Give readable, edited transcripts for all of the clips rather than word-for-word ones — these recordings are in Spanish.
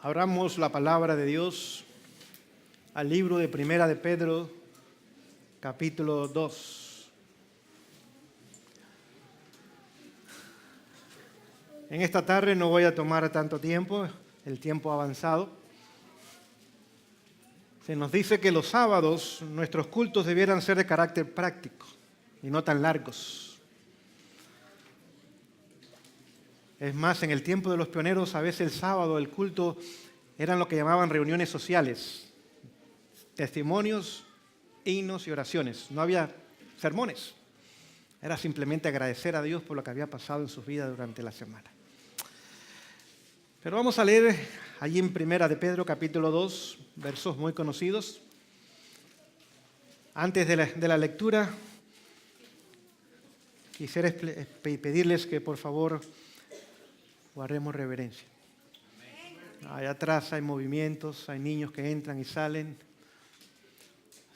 Abramos la palabra de Dios al libro de Primera de Pedro, capítulo 2. En esta tarde no voy a tomar tanto tiempo, el tiempo ha avanzado. Se nos dice que los sábados nuestros cultos debieran ser de carácter práctico y no tan largos. Es más, en el tiempo de los pioneros, a veces el sábado, el culto, eran lo que llamaban reuniones sociales, testimonios, himnos y oraciones. No había sermones. Era simplemente agradecer a Dios por lo que había pasado en sus vidas durante la semana. Pero vamos a leer allí en Primera de Pedro, capítulo 2, versos muy conocidos. Antes de la lectura, quisiera pedirles que por favor guardemos reverencia. Allá atrás hay movimientos, hay niños que entran y salen.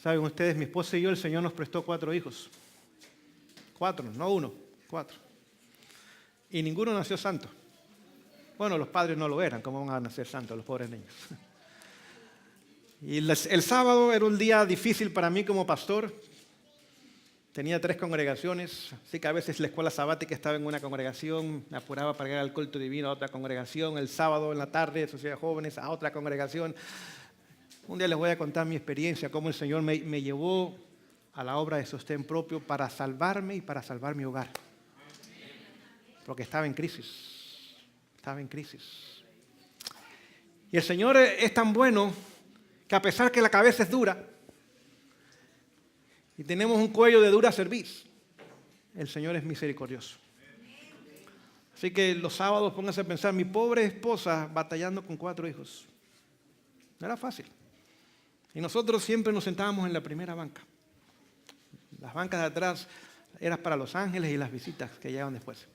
Saben ustedes, mi esposa y yo, el Señor nos prestó 4 hijos. 4, no 1, 4. Y ninguno nació santo. Bueno, los padres no lo eran, ¿cómo van a nacer santos los pobres niños? Y el sábado era un día difícil para mí como pastor. Tenía 3 congregaciones, así que a veces la escuela sabática estaba en una congregación, me apuraba para llegar al culto divino a otra congregación, el sábado en la tarde, Sociedad de Jóvenes, a otra congregación. Un día les voy a contar mi experiencia, cómo el Señor me llevó a la obra de sostén propio para salvarme y para salvar mi hogar. Porque estaba en crisis, Y el Señor es tan bueno que a pesar que la cabeza es dura, y tenemos un cuello de dura cerviz, el Señor es misericordioso. Así que los sábados pónganse a pensar, mi pobre esposa batallando con 4 hijos. No era fácil. Y nosotros siempre nos sentábamos en la primera banca. Las bancas de atrás eran para los ángeles y las visitas que llegaban después.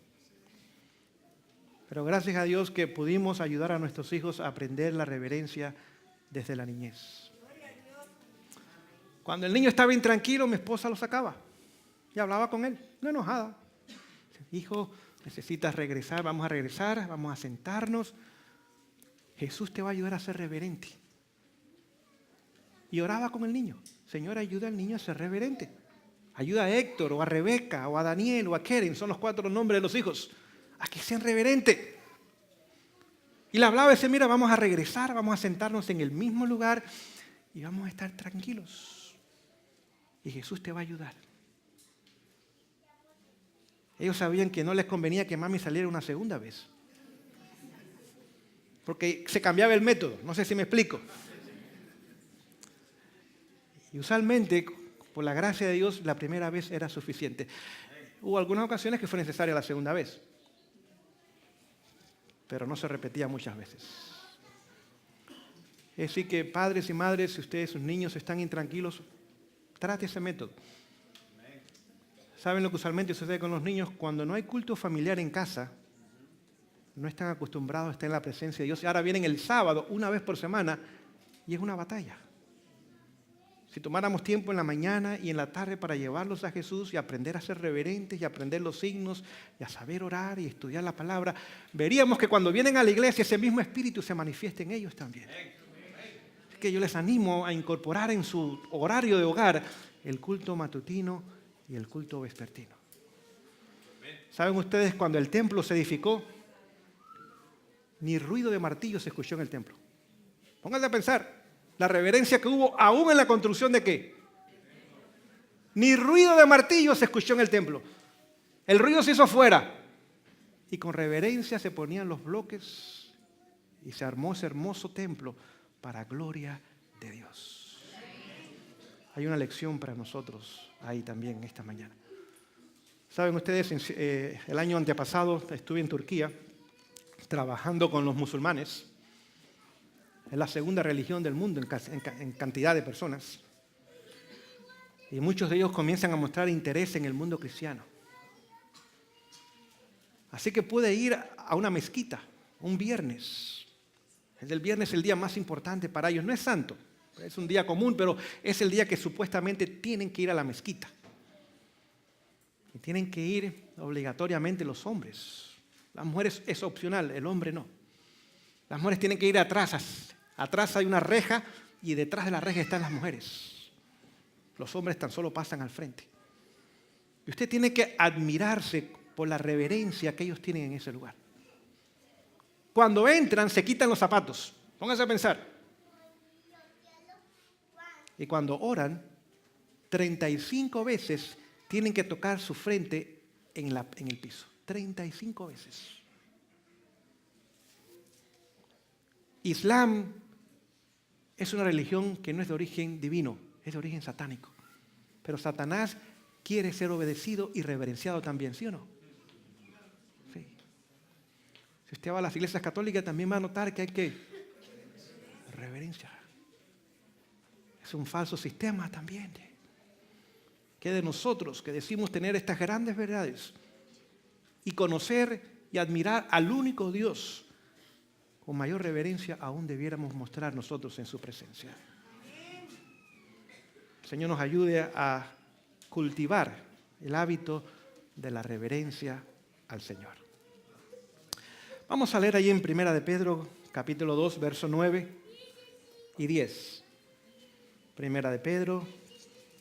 Pero gracias a Dios que pudimos ayudar a nuestros hijos a aprender la reverencia desde la niñez. Cuando el niño estaba intranquilo, mi esposa lo sacaba y hablaba con él, no enojada. Hijo, necesitas regresar, vamos a sentarnos. Jesús te va a ayudar a ser reverente. Y oraba con el niño. Señor, ayuda al niño a ser reverente. Ayuda a Héctor, o a Rebeca, o a Daniel, o a Keren, son los 4 nombres de los hijos, a que sean reverentes. Y le hablaba y decía, mira, vamos a regresar, vamos a sentarnos en el mismo lugar y vamos a estar tranquilos. Y Jesús te va a ayudar. Ellos sabían que no les convenía que mami saliera una segunda vez. Porque se cambiaba el método, no sé si me explico. Y usualmente, por la gracia de Dios, la primera vez era suficiente. Hubo algunas ocasiones que fue necesaria la segunda vez. Pero no se repetía muchas veces. Así que padres y madres, si ustedes, sus niños están intranquilos, trate ese método. ¿Saben lo que usualmente sucede con los niños? Cuando no hay culto familiar en casa, no están acostumbrados a estar en la presencia de Dios. Y ahora vienen el sábado, una vez por semana, y es una batalla. Si tomáramos tiempo en la mañana y en la tarde para llevarlos a Jesús y aprender a ser reverentes y aprender los signos y a saber orar y estudiar la palabra, veríamos que cuando vienen a la iglesia ese mismo espíritu se manifiesta en ellos también. Que yo les animo a incorporar en su horario de hogar el culto matutino y el culto vespertino. ¿Saben ustedes cuando el templo se edificó? Ni ruido de martillo se escuchó en el templo. Pónganse a pensar, la reverencia que hubo aún en la construcción de ¿qué? Ni ruido de martillo se escuchó en el templo. El ruido se hizo afuera. Y con reverencia se ponían los bloques y se armó ese hermoso templo para gloria de Dios. Hay una lección para nosotros ahí también esta mañana. Saben ustedes, el año antepasado estuve en Turquía trabajando con los musulmanes. Es la segunda religión del mundo en cantidad de personas. Y muchos de ellos comienzan a mostrar interés en el mundo cristiano. Así que pude ir a una mezquita un viernes. El viernes es el día más importante para ellos. No es santo, es un día común, pero es el día que supuestamente tienen que ir a la mezquita. Y tienen que ir obligatoriamente los hombres. Las mujeres es opcional, el hombre no. Las mujeres tienen que ir atrás. Atrás hay una reja y detrás de la reja están las mujeres. Los hombres tan solo pasan al frente. Y usted tiene que admirarse por la reverencia que ellos tienen en ese lugar. Cuando entran, se quitan los zapatos. Pónganse a pensar. Y cuando oran, 35 veces tienen que tocar su frente en el piso. 35 veces. Islam es una religión que no es de origen divino, es de origen satánico. Pero Satanás quiere ser obedecido y reverenciado también, ¿sí o no? Sí. Si usted va a las iglesias católicas, también va a notar que hay que reverencia. Es un falso sistema también. Que de nosotros que decimos tener estas grandes verdades y conocer y admirar al único Dios, con mayor reverencia aún debiéramos mostrar nosotros en su presencia. El Señor nos ayude a cultivar el hábito de la reverencia al Señor. Vamos a leer ahí en 1 de Pedro, capítulo 2, versos 9 y 10. 1 de Pedro,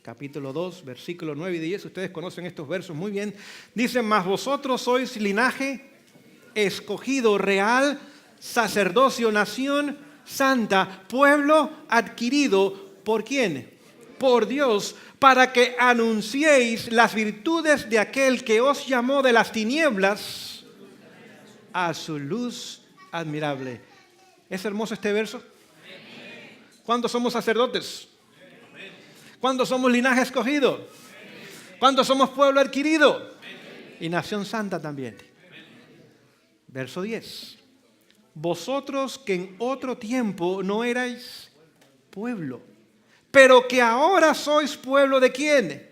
capítulo 2, versículos 9 y 10. Ustedes conocen estos versos muy bien. Dice, mas vosotros sois linaje escogido, real, sacerdocio, nación santa, pueblo adquirido, ¿por quién? Por Dios, para que anunciéis las virtudes de aquel que os llamó de las tinieblas a su luz admirable. ¿Es hermoso este verso? ¿Cuántos somos sacerdotes? ¿Cuántos somos linaje escogido? ¿Cuántos somos pueblo adquirido? Y nación santa también. Verso 10. Vosotros que en otro tiempo no erais pueblo, pero que ahora sois pueblo de ¿quién?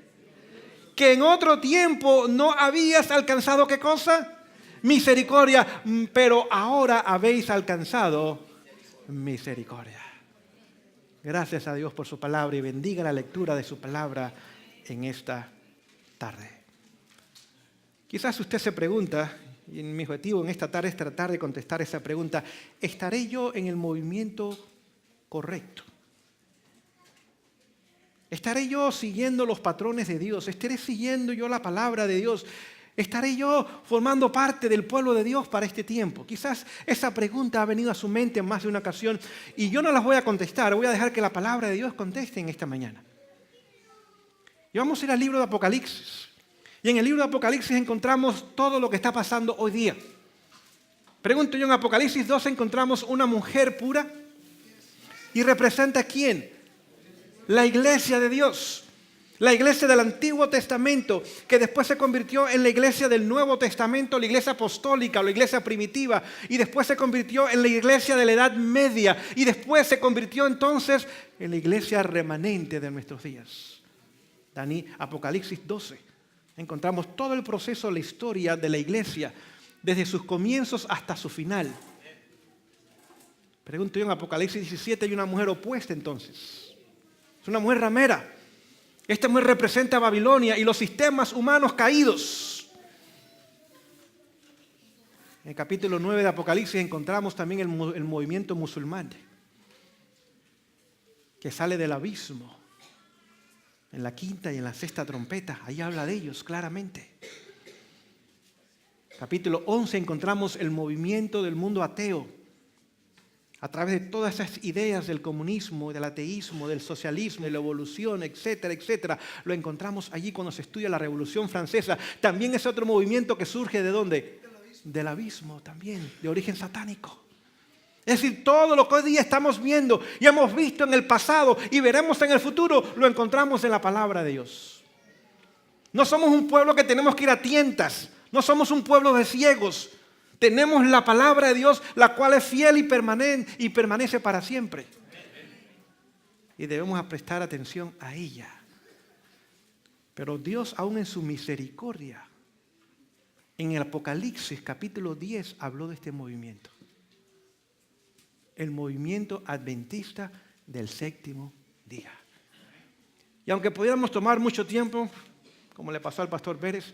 Que en otro tiempo no habías alcanzado ¿qué cosa? Misericordia, pero ahora habéis alcanzado misericordia. Gracias a Dios por su palabra y bendiga la lectura de su palabra en esta tarde. Quizás usted se pregunta, y mi objetivo en esta tarde es tratar de contestar esa pregunta, ¿estaré yo en el movimiento correcto? ¿Estaré yo siguiendo los patrones de Dios? ¿Estaré siguiendo yo la palabra de Dios? ¿Estaré yo formando parte del pueblo de Dios para este tiempo? Quizás esa pregunta ha venido a su mente en más de una ocasión y yo no las voy a contestar, voy a dejar que la palabra de Dios conteste en esta mañana. Y vamos a ir al libro de Apocalipsis. Y en el libro de Apocalipsis encontramos todo lo que está pasando hoy día. Pregunto yo, en Apocalipsis 2 encontramos una mujer pura y representa ¿a quién? La iglesia de Dios. La iglesia del Antiguo Testamento, que después se convirtió en la iglesia del Nuevo Testamento, la iglesia apostólica o la iglesia primitiva, y después se convirtió en la iglesia de la Edad Media, y después se convirtió entonces en la iglesia remanente de nuestros días. Apocalipsis 12. Encontramos todo el proceso, la historia de la iglesia, desde sus comienzos hasta su final. Pregunto yo, en Apocalipsis 17 hay una mujer opuesta entonces. Es una mujer ramera. Esta mujer representa a Babilonia y los sistemas humanos caídos. En el capítulo 9 de Apocalipsis encontramos también el movimiento musulmán que sale del abismo. En la quinta y en la sexta trompeta, ahí habla de ellos claramente. Capítulo 11 encontramos el movimiento del mundo ateo. A través de todas esas ideas del comunismo, del ateísmo, del socialismo, de la evolución, etcétera, etcétera, lo encontramos allí cuando se estudia la Revolución Francesa. También es otro movimiento que surge ¿de dónde? Del abismo también, de origen satánico. Es decir, todo lo que hoy día estamos viendo y hemos visto en el pasado y veremos en el futuro, lo encontramos en la palabra de Dios. No somos un pueblo que tenemos que ir a tientas, no somos un pueblo de ciegos. Tenemos la palabra de Dios, la cual es fiel y permanece para siempre. Y debemos prestar atención a ella. Pero Dios, aún en su misericordia, en el Apocalipsis capítulo 10 habló de este movimiento. El movimiento adventista del séptimo día. Y aunque pudiéramos tomar mucho tiempo, como le pasó al pastor Pérez,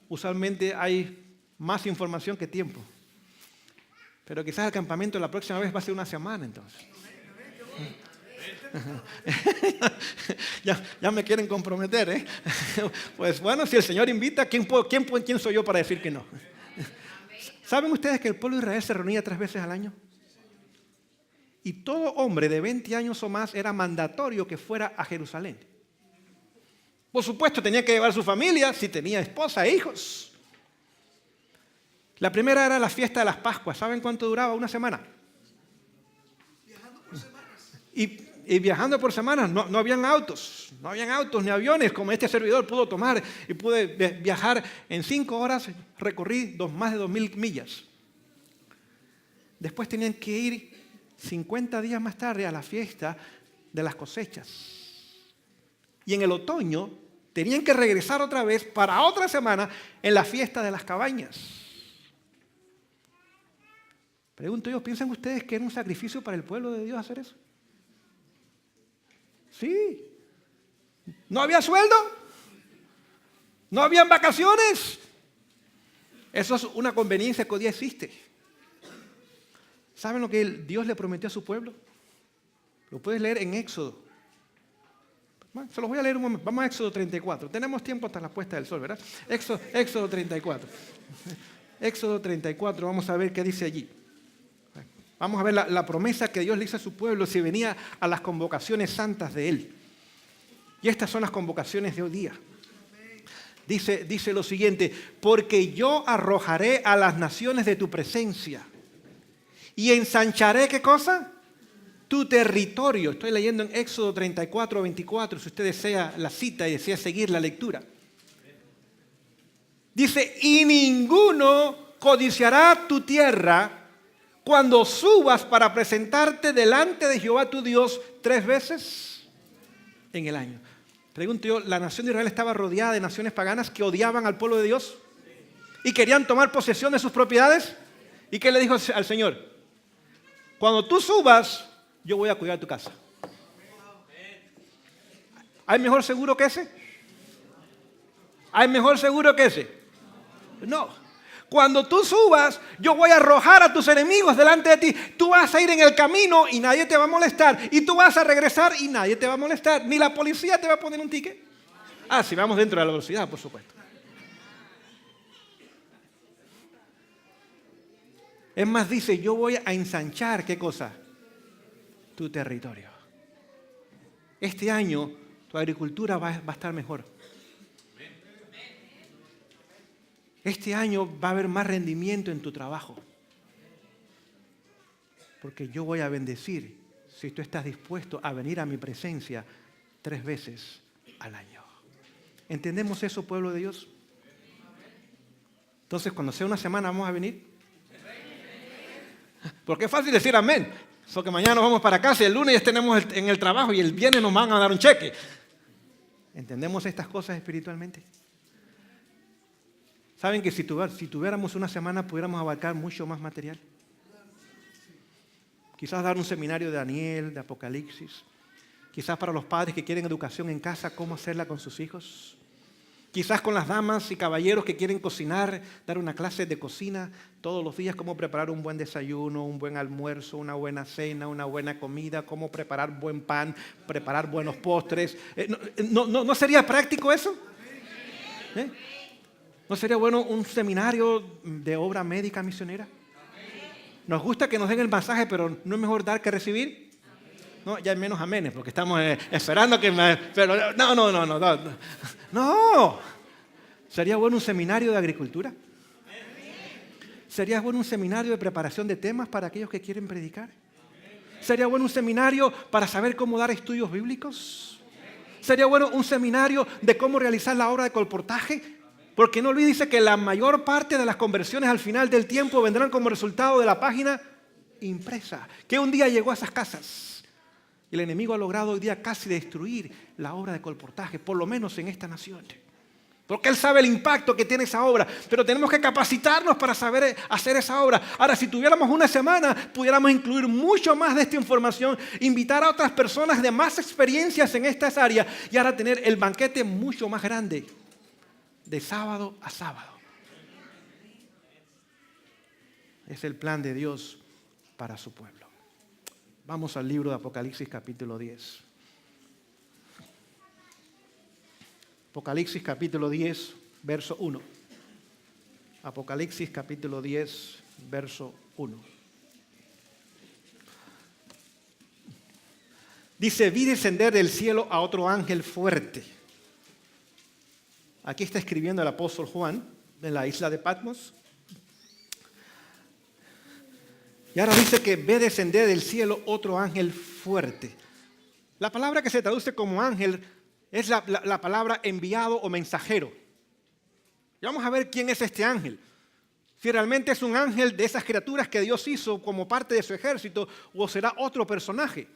usualmente hay más información que tiempo. Pero quizás el campamento la próxima vez va a ser una semana entonces. Ya me quieren comprometer, ¿eh? Pues bueno, si el Señor invita, ¿quién soy yo para decir que no? ¿Saben ustedes que el pueblo de Israel se reunía 3 veces al año? Y todo hombre de 20 años o más era mandatorio que fuera a Jerusalén. Por supuesto, tenía que llevar su familia, si tenía esposa e hijos. La primera era la fiesta de las Pascuas. ¿Saben cuánto duraba? Una semana. Viajando por semanas. Y viajando por semanas, no habían autos ni aviones como este servidor pudo tomar y pude viajar en 5 horas, recorrí más de 2,000 millas. Después tenían que ir 50 días más tarde a la fiesta de las cosechas. Y en el otoño tenían que regresar otra vez para otra semana en la fiesta de las cabañas. Pregunto yo, ¿piensan ustedes que era un sacrificio para el pueblo de Dios hacer eso? Sí. ¿No había sueldo? ¿No habían vacaciones? Eso es una conveniencia que hoy día existe. ¿Saben lo que Dios le prometió a su pueblo? Lo puedes leer en Éxodo. Bueno, se los voy a leer un momento. Vamos a Éxodo 34. Tenemos tiempo hasta la puesta del sol, ¿verdad? Éxodo 34. Éxodo 34, vamos a ver qué dice allí. Vamos a ver la promesa que Dios le hizo a su pueblo si venía a las convocaciones santas de Él. Y estas son las convocaciones de hoy día. Dice lo siguiente: porque yo arrojaré a las naciones de tu presencia y ensancharé, ¿qué cosa? Tu territorio. Estoy leyendo en Éxodo 34, 24, si usted desea la cita y desea seguir la lectura. Dice, y ninguno codiciará tu tierra cuando subas para presentarte delante de Jehová tu Dios 3 veces en el año. Pregunto yo, ¿la nación de Israel estaba rodeada de naciones paganas que odiaban al pueblo de Dios y querían tomar posesión de sus propiedades? ¿Y qué le dijo al Señor? Cuando tú subas, yo voy a cuidar tu casa. ¿Hay mejor seguro que ese? ¿Hay mejor seguro que ese? No. Cuando tú subas, yo voy a arrojar a tus enemigos delante de ti. Tú vas a ir en el camino y nadie te va a molestar. Y tú vas a regresar y nadie te va a molestar. Ni la policía te va a poner un ticket. Ah, si vamos dentro de la velocidad, por supuesto. Es más, dice, yo voy a ensanchar, ¿qué cosa? Tu territorio. Este año tu agricultura va a estar mejor. Este año va a haber más rendimiento en tu trabajo. Porque yo voy a bendecir si tú estás dispuesto a venir a mi presencia 3 veces al año. ¿Entendemos eso, pueblo de Dios? Entonces, cuando sea una semana, ¿vamos a venir? Porque es fácil decir amén. Eso que mañana nos vamos para casa y el lunes ya tenemos en el trabajo y el viernes nos van a dar un cheque. ¿Entendemos estas cosas espiritualmente? ¿Saben que si tuviéramos una semana pudiéramos abarcar mucho más material? Quizás dar un seminario de Daniel, de Apocalipsis. Quizás para los padres que quieren educación en casa, cómo hacerla con sus hijos. Quizás con las damas y caballeros que quieren cocinar, dar una clase de cocina todos los días, cómo preparar un buen desayuno, un buen almuerzo, una buena cena, una buena comida, cómo preparar buen pan, preparar buenos postres. ¿No sería práctico eso? ¿Eh? ¿No sería bueno un seminario de obra médica misionera? Nos gusta que nos den el masaje, pero ¿no es mejor dar que recibir? No, ya hay menos amenes, porque estamos esperando que pero no. ¿Sería bueno un seminario de agricultura? ¿Sería bueno un seminario de preparación de temas para aquellos que quieren predicar? ¿Sería bueno un seminario para saber cómo dar estudios bíblicos? ¿Sería bueno un seminario de cómo realizar la obra de colportaje? Porque no olvide, dice que la mayor parte de las conversiones al final del tiempo vendrán como resultado de la página impresa, que un día llegó a esas casas. Y el enemigo ha logrado hoy día casi destruir la obra de colportaje, por lo menos en esta nación. Porque él sabe el impacto que tiene esa obra, pero tenemos que capacitarnos para saber hacer esa obra. Ahora, si tuviéramos una semana, pudiéramos incluir mucho más de esta información, invitar a otras personas de más experiencias en estas áreas y ahora tener el banquete mucho más grande, de sábado a sábado. Es el plan de Dios para su pueblo. Vamos al libro de Apocalipsis capítulo 10. Apocalipsis capítulo 10, verso 1. Apocalipsis capítulo 10, verso 1. Dice, vi descender del cielo a otro ángel fuerte. Aquí está escribiendo el apóstol Juan en la isla de Patmos. Y ahora dice que ve descender del cielo otro ángel fuerte. La palabra que se traduce como ángel es la palabra enviado o mensajero. Y vamos a ver quién es este ángel. Si realmente es un ángel de esas criaturas que Dios hizo como parte de su ejército o será otro personaje.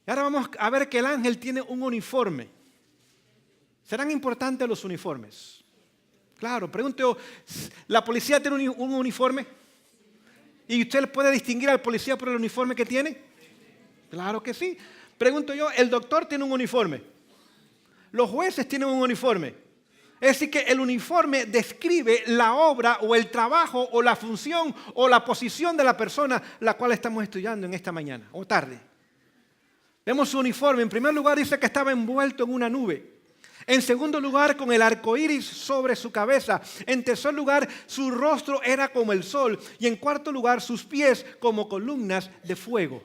Y ahora vamos a ver que el ángel tiene un uniforme. ¿Serán importantes los uniformes? Claro, pregunto, ¿la policía tiene un uniforme? ¿Y usted puede distinguir al policía por el uniforme que tiene? Claro que sí. Pregunto yo, ¿el doctor tiene un uniforme? ¿Los jueces tienen un uniforme? Es decir, que el uniforme describe la obra o el trabajo o la función o la posición de la persona la cual estamos estudiando en esta mañana o tarde. Vemos su uniforme. En primer lugar dice que estaba envuelto en una nube. En segundo lugar, con el arco iris sobre su cabeza. En tercer lugar, su rostro era como el sol. Y en cuarto lugar, sus pies como columnas de fuego.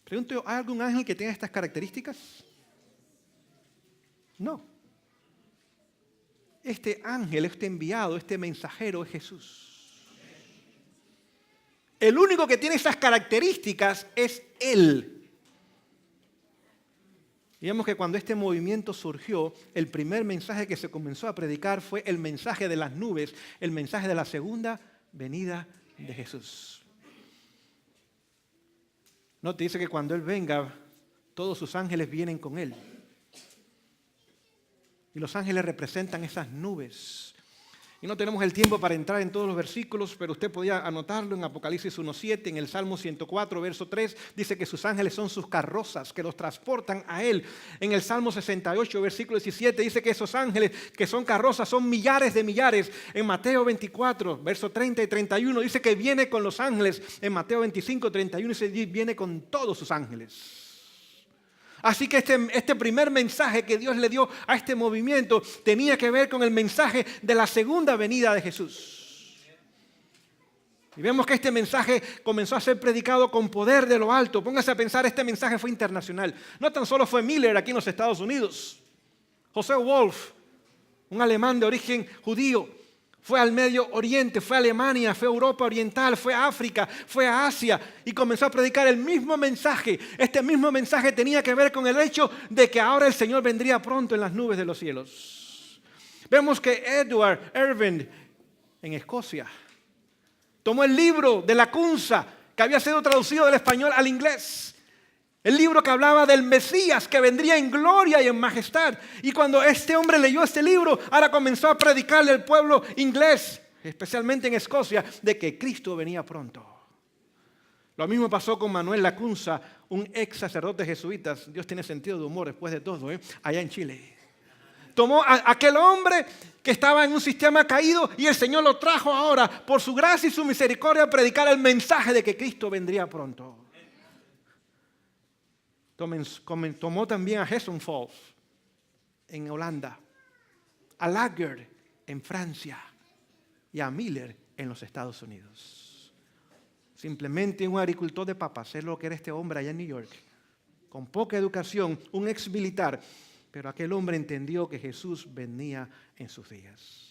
Pregunto yo, ¿hay algún ángel que tenga estas características? No. Este ángel, este enviado, este mensajero es Jesús. El único que tiene esas características es Él. Y vemos que cuando este movimiento surgió, el primer mensaje que se comenzó a predicar fue el mensaje de las nubes, el mensaje de la segunda venida de Jesús. No te dice que cuando Él venga, todos sus ángeles vienen con Él. Y los ángeles representan esas nubes. Y no tenemos el tiempo para entrar en todos los versículos, pero usted podía anotarlo en Apocalipsis 1:7, en el Salmo 104, verso 3, dice que sus ángeles son sus carrozas, que los transportan a Él. En el Salmo 68, versículo 17, dice que esos ángeles que son carrozas son millares de millares. En Mateo 24, verso 30 y 31, dice que viene con los ángeles. En Mateo 25, 31, dice que viene con todos sus ángeles. Así que este primer mensaje que Dios le dio a este movimiento tenía que ver con el mensaje de la segunda venida de Jesús. Y vemos que este mensaje comenzó a ser predicado con poder de lo alto. Póngase a pensar, este mensaje fue internacional. No tan solo fue Miller aquí en los Estados Unidos. José Wolf, un alemán de origen judío, fue al Medio Oriente, fue a Alemania, fue a Europa Oriental, fue a África, fue a Asia y comenzó a predicar el mismo mensaje. Este mismo mensaje tenía que ver con el hecho de que ahora el Señor vendría pronto en las nubes de los cielos. Vemos que Edward Irving en Escocia tomó el libro de Lacunza que había sido traducido del español al inglés. El libro que hablaba del Mesías que vendría en gloria y en majestad. Y cuando este hombre leyó este libro, ahora comenzó a predicarle al pueblo inglés, especialmente en Escocia, de que Cristo venía pronto. Lo mismo pasó con Manuel Lacunza, un ex sacerdote jesuita. Dios tiene sentido de humor después de todo, allá en Chile. Tomó a aquel hombre que estaba en un sistema caído y el Señor lo trajo ahora, por su gracia y su misericordia, a predicar el mensaje de que Cristo vendría pronto. Tomó también a Hessenfels en Holanda, a Lager en Francia y a Miller en los Estados Unidos. Simplemente un agricultor de papas, es lo que era este hombre allá en New York, con poca educación, un ex militar, pero aquel hombre entendió que Jesús venía en sus días.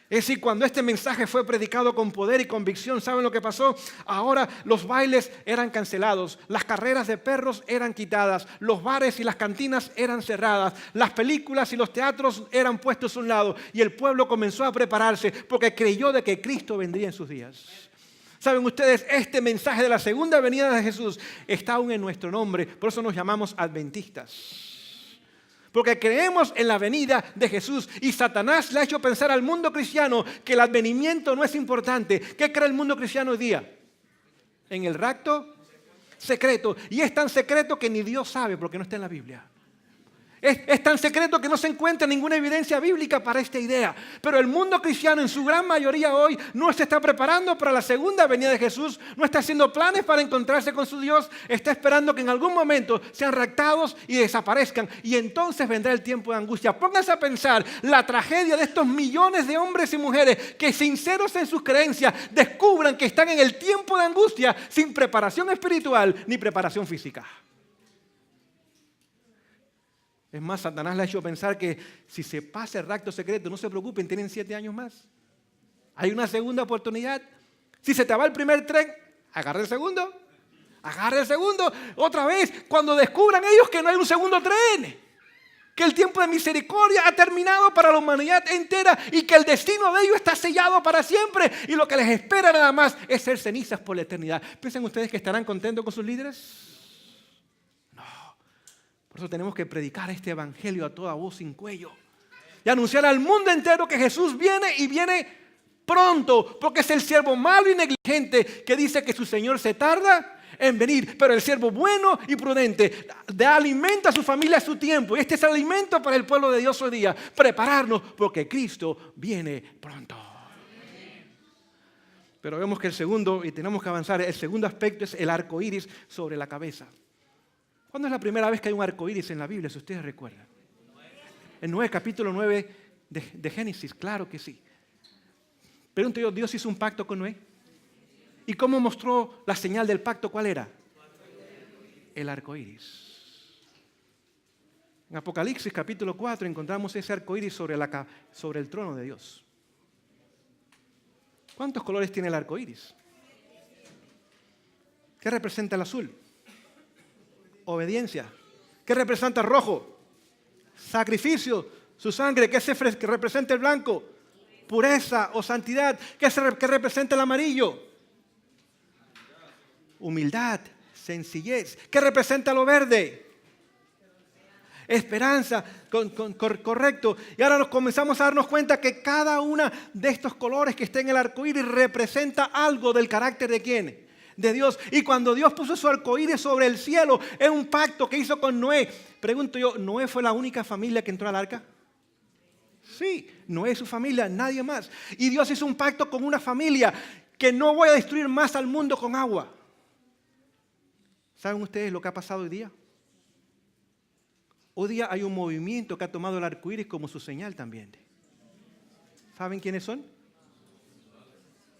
Es decir, cuando este mensaje fue predicado con poder y convicción, ¿saben lo que pasó? Ahora los bailes eran cancelados, las carreras de perros eran quitadas, los bares y las cantinas eran cerradas, las películas y los teatros eran puestos a un lado y el pueblo comenzó a prepararse porque creyó de que Cristo vendría en sus días. ¿Saben ustedes? Este mensaje de la segunda venida de Jesús está aún en nuestro nombre, por eso nos llamamos adventistas. Porque creemos en la venida de Jesús y Satanás le ha hecho pensar al mundo cristiano que el advenimiento no es importante. ¿Qué cree el mundo cristiano hoy día? En el rapto secreto. Y es tan secreto que ni Dios sabe porque no está en la Biblia. Es tan secreto que no se encuentra ninguna evidencia bíblica para esta idea. Pero el mundo cristiano en su gran mayoría hoy no se está preparando para la segunda venida de Jesús, no está haciendo planes para encontrarse con su Dios, está esperando que en algún momento sean raptados y desaparezcan. Y entonces vendrá el tiempo de angustia. Pónganse a pensar la tragedia de estos millones de hombres y mujeres que, sinceros en sus creencias, descubran que están en el tiempo de angustia sin preparación espiritual ni preparación física. Es más, Satanás le ha hecho pensar que si se pasa el rapto secreto, no se preocupen, tienen 7 años más. Hay una segunda oportunidad. Si se te va el primer tren, agarra el segundo. Agarra el segundo. Otra vez, cuando descubran ellos que no hay un segundo tren. Que el tiempo de misericordia ha terminado para la humanidad entera y que el destino de ellos está sellado para siempre. Y lo que les espera nada más es ser cenizas por la eternidad. ¿Piensan ustedes que estarán contentos con sus líderes? Por eso tenemos que predicar este evangelio a toda voz sin cuello y anunciar al mundo entero que Jesús viene y viene pronto, porque es el siervo malo y negligente que dice que su Señor se tarda en venir, pero el siervo bueno y prudente da alimento a su familia a su tiempo, y este es el alimento para el pueblo de Dios hoy día, prepararnos porque Cristo viene pronto. Pero vemos que el segundo, y tenemos que avanzar, el segundo aspecto es el arco iris sobre la cabeza. ¿Cuándo es la primera vez que hay un arco iris en la Biblia, si ustedes recuerdan? En Noé, capítulo 9 de Génesis, claro que sí. Pregunto yo, ¿Dios hizo un pacto con Noé? ¿Y cómo mostró la señal del pacto? ¿Cuál era? El arco iris. En Apocalipsis, capítulo 4, encontramos ese arco iris sobre el trono de Dios. ¿Cuántos colores tiene el arco iris? ¿Qué representa el azul? Obediencia. ¿Qué representa el rojo? Sacrificio, su sangre. ¿Qué representa el blanco? Pureza o santidad. ¿Qué representa el amarillo? Humildad, sencillez. ¿Qué representa lo verde? Esperanza, correcto. Y ahora nos comenzamos a darnos cuenta que cada uno de estos colores que está en el arco iris representa algo del carácter de ¿quién? De Dios. Y cuando Dios puso su arcoíris sobre el cielo, es un pacto que hizo con Noé. Pregunto yo, ¿Noé fue la única familia que entró al arca? Sí, Noé y su familia, nadie más. Y Dios hizo un pacto con una familia que no voy a destruir más al mundo con agua. ¿Saben ustedes lo que ha pasado hoy día? Hoy día hay un movimiento que ha tomado el arcoíris como su señal también. ¿Saben quiénes son?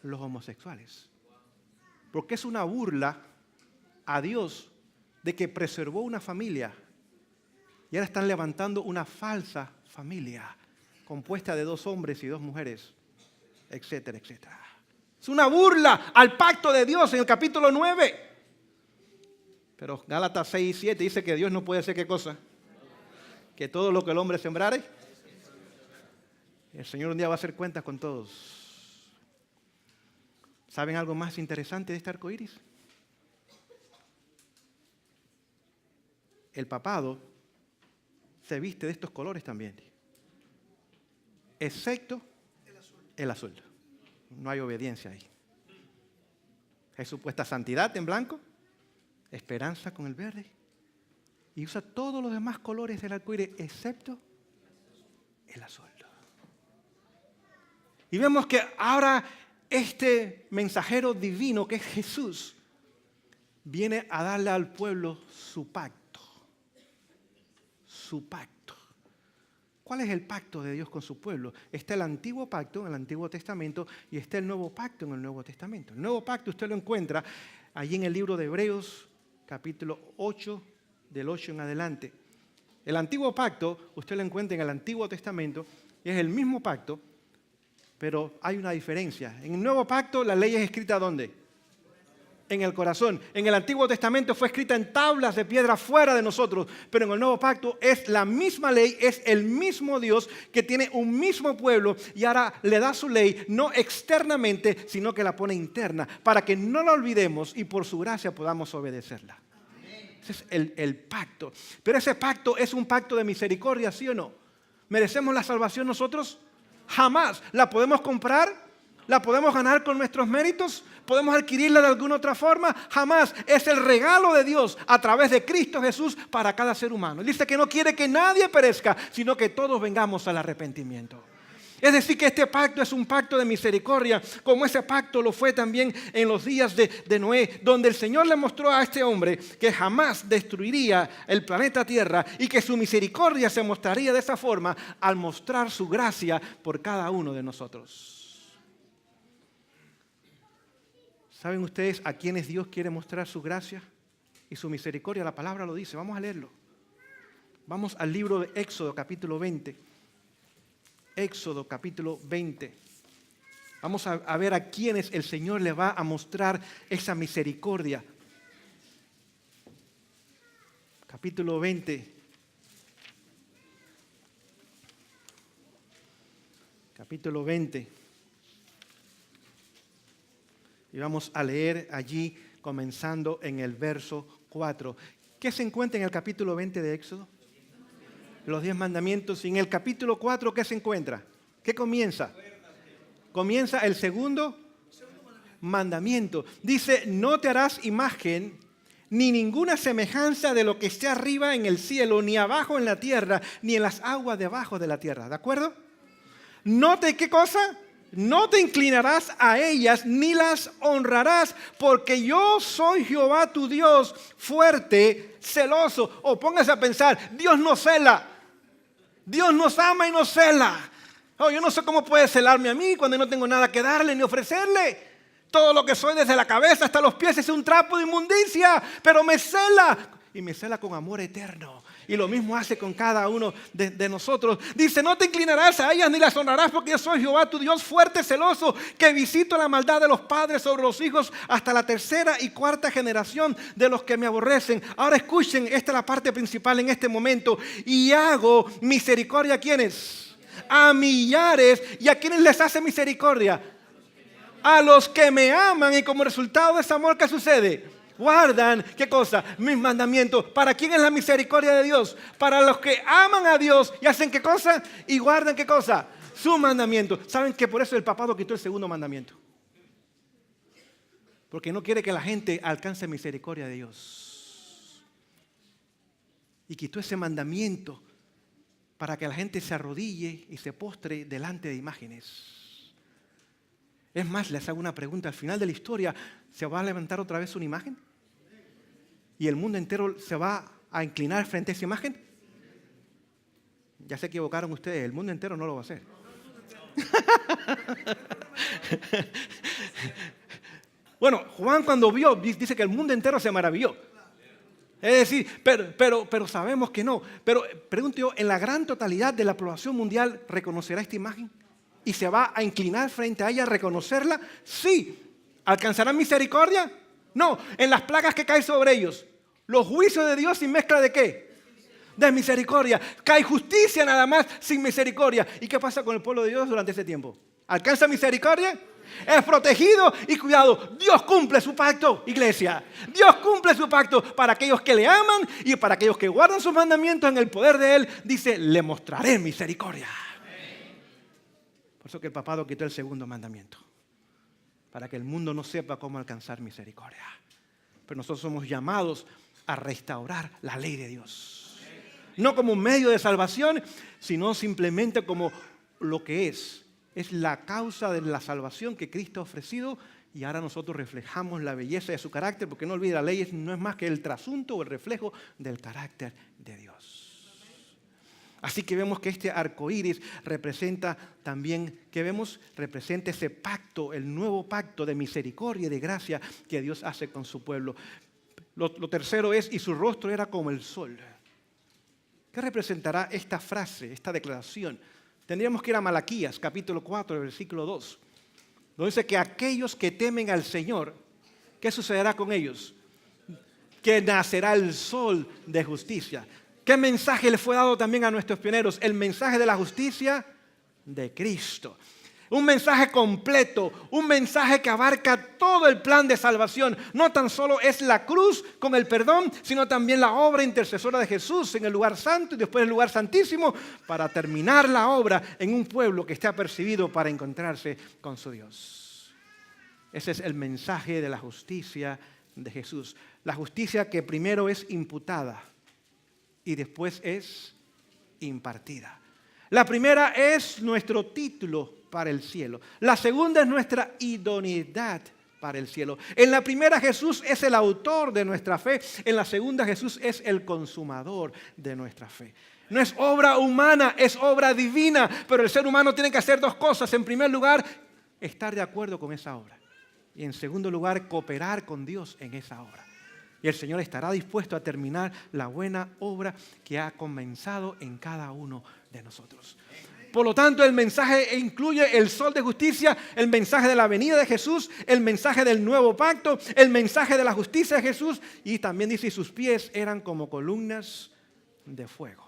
Los homosexuales. Porque es una burla a Dios de que preservó una familia y ahora están levantando una falsa familia compuesta de 2 hombres y 2 mujeres, etcétera, etcétera. Es una burla al pacto de Dios en el capítulo 9. Pero Gálatas 6 y 7 dice que Dios no puede hacer ¿qué cosa? Que todo lo que el hombre sembrare, el Señor un día va a hacer cuentas con todos. ¿Saben algo más interesante de este arco iris? El papado se viste de estos colores también, excepto el azul. No hay obediencia ahí. Hay supuesta santidad en blanco, esperanza con el verde, y usa todos los demás colores del arco iris excepto el azul. Y vemos que ahora este mensajero divino que es Jesús viene a darle al pueblo su pacto. Su pacto. ¿Cuál es el pacto de Dios con su pueblo? Está el antiguo pacto en el Antiguo Testamento y está el nuevo pacto en el Nuevo Testamento. El nuevo pacto usted lo encuentra allí en el libro de Hebreos, capítulo 8, del 8 en adelante. El antiguo pacto usted lo encuentra en el Antiguo Testamento y es el mismo pacto, pero hay una diferencia. En el Nuevo Pacto la ley es escrita ¿dónde? En el corazón. En el Antiguo Testamento fue escrita en tablas de piedra fuera de nosotros, pero en el Nuevo Pacto es la misma ley, es el mismo Dios que tiene un mismo pueblo y ahora le da su ley no externamente, sino que la pone interna, para que no la olvidemos y por su gracia podamos obedecerla. Ese es el pacto. Pero ese pacto es un pacto de misericordia, ¿sí o no? ¿Merecemos la salvación nosotros? Jamás. ¿La podemos comprar? ¿La podemos ganar con nuestros méritos? ¿Podemos adquirirla de alguna otra forma? Jamás. Es el regalo de Dios a través de Cristo Jesús para cada ser humano. Él dice que no quiere que nadie perezca, sino que todos vengamos al arrepentimiento. Es decir, que este pacto es un pacto de misericordia, como ese pacto lo fue también en los días de Noé, donde el Señor le mostró a este hombre que jamás destruiría el planeta Tierra y que su misericordia se mostraría de esa forma al mostrar su gracia por cada uno de nosotros. ¿Saben ustedes a quiénes Dios quiere mostrar su gracia y su misericordia? La palabra lo dice. Vamos a leerlo. Vamos al libro de Éxodo, capítulo 20. Éxodo, capítulo 20. Vamos a ver a quiénes el Señor le va a mostrar esa misericordia. Capítulo 20. Capítulo 20. Y vamos a leer allí, comenzando en el verso 4. ¿Qué se encuentra en el capítulo 20 de Éxodo? Los 10 mandamientos. Y en el capítulo 4, ¿qué se encuentra? ¿Qué comienza? Comienza el segundo mandamiento. Dice, no te harás imagen ni ninguna semejanza de lo que esté arriba en el cielo, ni abajo en la tierra, ni en las aguas debajo de la tierra. ¿De acuerdo? No te, ¿qué cosa? No te inclinarás a ellas ni las honrarás, porque yo soy Jehová tu Dios, fuerte, celoso. O póngase a pensar, Dios no cela. Dios nos ama y nos cela. Oh, yo no sé cómo puede celarme a mí cuando no tengo nada que darle ni ofrecerle. Todo lo que soy desde la cabeza hasta los pies es un trapo de inmundicia, pero me cela. Y me cela con amor eterno. Y lo mismo hace con cada uno de nosotros. Dice, no te inclinarás a ellas ni las honrarás, porque yo soy Jehová tu Dios fuerte, celoso, que visito la maldad de los padres sobre los hijos hasta la tercera y cuarta generación de los que me aborrecen. Ahora escuchen, esta es la parte principal en este momento. Y hago misericordia a ¿quiénes? A millares. ¿Y a quiénes les hace misericordia? A los que me aman. Y como resultado de ese amor, ¿qué sucede? Guardan, ¿qué cosa? Mis mandamientos. ¿Para quién es la misericordia de Dios? Para los que aman a Dios y hacen ¿qué cosa? Y guardan ¿qué cosa? Su mandamiento. ¿Saben que por eso el papado quitó el segundo mandamiento? Porque no quiere que la gente alcance misericordia de Dios. Y quitó ese mandamiento para que la gente se arrodille y se postre delante de imágenes. Es más, les hago una pregunta. Al final de la historia, ¿se va a levantar otra vez una imagen? ¿Y el mundo entero se va a inclinar frente a esa imagen? Ya se equivocaron ustedes. El mundo entero no lo va a hacer. Bueno, Juan cuando vio, dice que el mundo entero se maravilló. Es decir, pero sabemos que no. Pero pregunto yo, ¿en la gran totalidad de la población mundial reconocerá esta imagen? ¿Y se va a inclinar frente a ella a reconocerla? Sí. ¿Alcanzarán misericordia? No. En las plagas que caen sobre ellos. Los juicios de Dios sin mezcla ¿de qué? De misericordia. Cae justicia nada más sin misericordia. ¿Y qué pasa con el pueblo de Dios durante ese tiempo? ¿Alcanza misericordia? Es protegido y cuidado. Dios cumple su pacto, iglesia. Dios cumple su pacto para aquellos que le aman y para aquellos que guardan sus mandamientos en el poder de Él. Dice, le mostraré misericordia. Por eso que el papado quitó el segundo mandamiento. Para que el mundo no sepa cómo alcanzar misericordia. Pero nosotros somos llamados a restaurar la ley de Dios. No como un medio de salvación, sino simplemente como lo que es. Es la causa de la salvación que Cristo ha ofrecido y ahora nosotros reflejamos la belleza de su carácter, porque no olvide, la ley no es más que el trasunto o el reflejo del carácter de Dios. Así que vemos que este arco iris representa también, representa ese pacto, el nuevo pacto de misericordia y de gracia que Dios hace con su pueblo. Lo tercero es, y su rostro era como el sol. ¿Qué representará esta frase, esta declaración? Tendríamos que ir a Malaquías, capítulo 4, versículo 2. Donde dice que aquellos que temen al Señor, ¿qué sucederá con ellos? Que nacerá el sol de justicia. ¿Qué mensaje le fue dado también a nuestros pioneros? El mensaje de la justicia de Cristo. Un mensaje completo, un mensaje que abarca todo el plan de salvación. No tan solo es la cruz con el perdón, sino también la obra intercesora de Jesús en el lugar santo y después el lugar santísimo para terminar la obra en un pueblo que esté apercibido para encontrarse con su Dios. Ese es el mensaje de la justicia de Jesús. La justicia que primero es imputada y después es impartida. La primera es nuestro título para el cielo. La segunda es nuestra idoneidad para el cielo. En la primera Jesús es el autor de nuestra fe. En la segunda Jesús es el consumador de nuestra fe. No es obra humana, es obra divina. Pero el ser humano tiene que hacer dos cosas. En primer lugar, estar de acuerdo con esa obra. Y en segundo lugar, cooperar con Dios en esa obra. Y el Señor estará dispuesto a terminar la buena obra que ha comenzado en cada uno de nosotros. Por lo tanto, el mensaje incluye el sol de justicia, el mensaje de la venida de Jesús, el mensaje del nuevo pacto, el mensaje de la justicia de Jesús, y también dice, sus pies eran como columnas de fuego.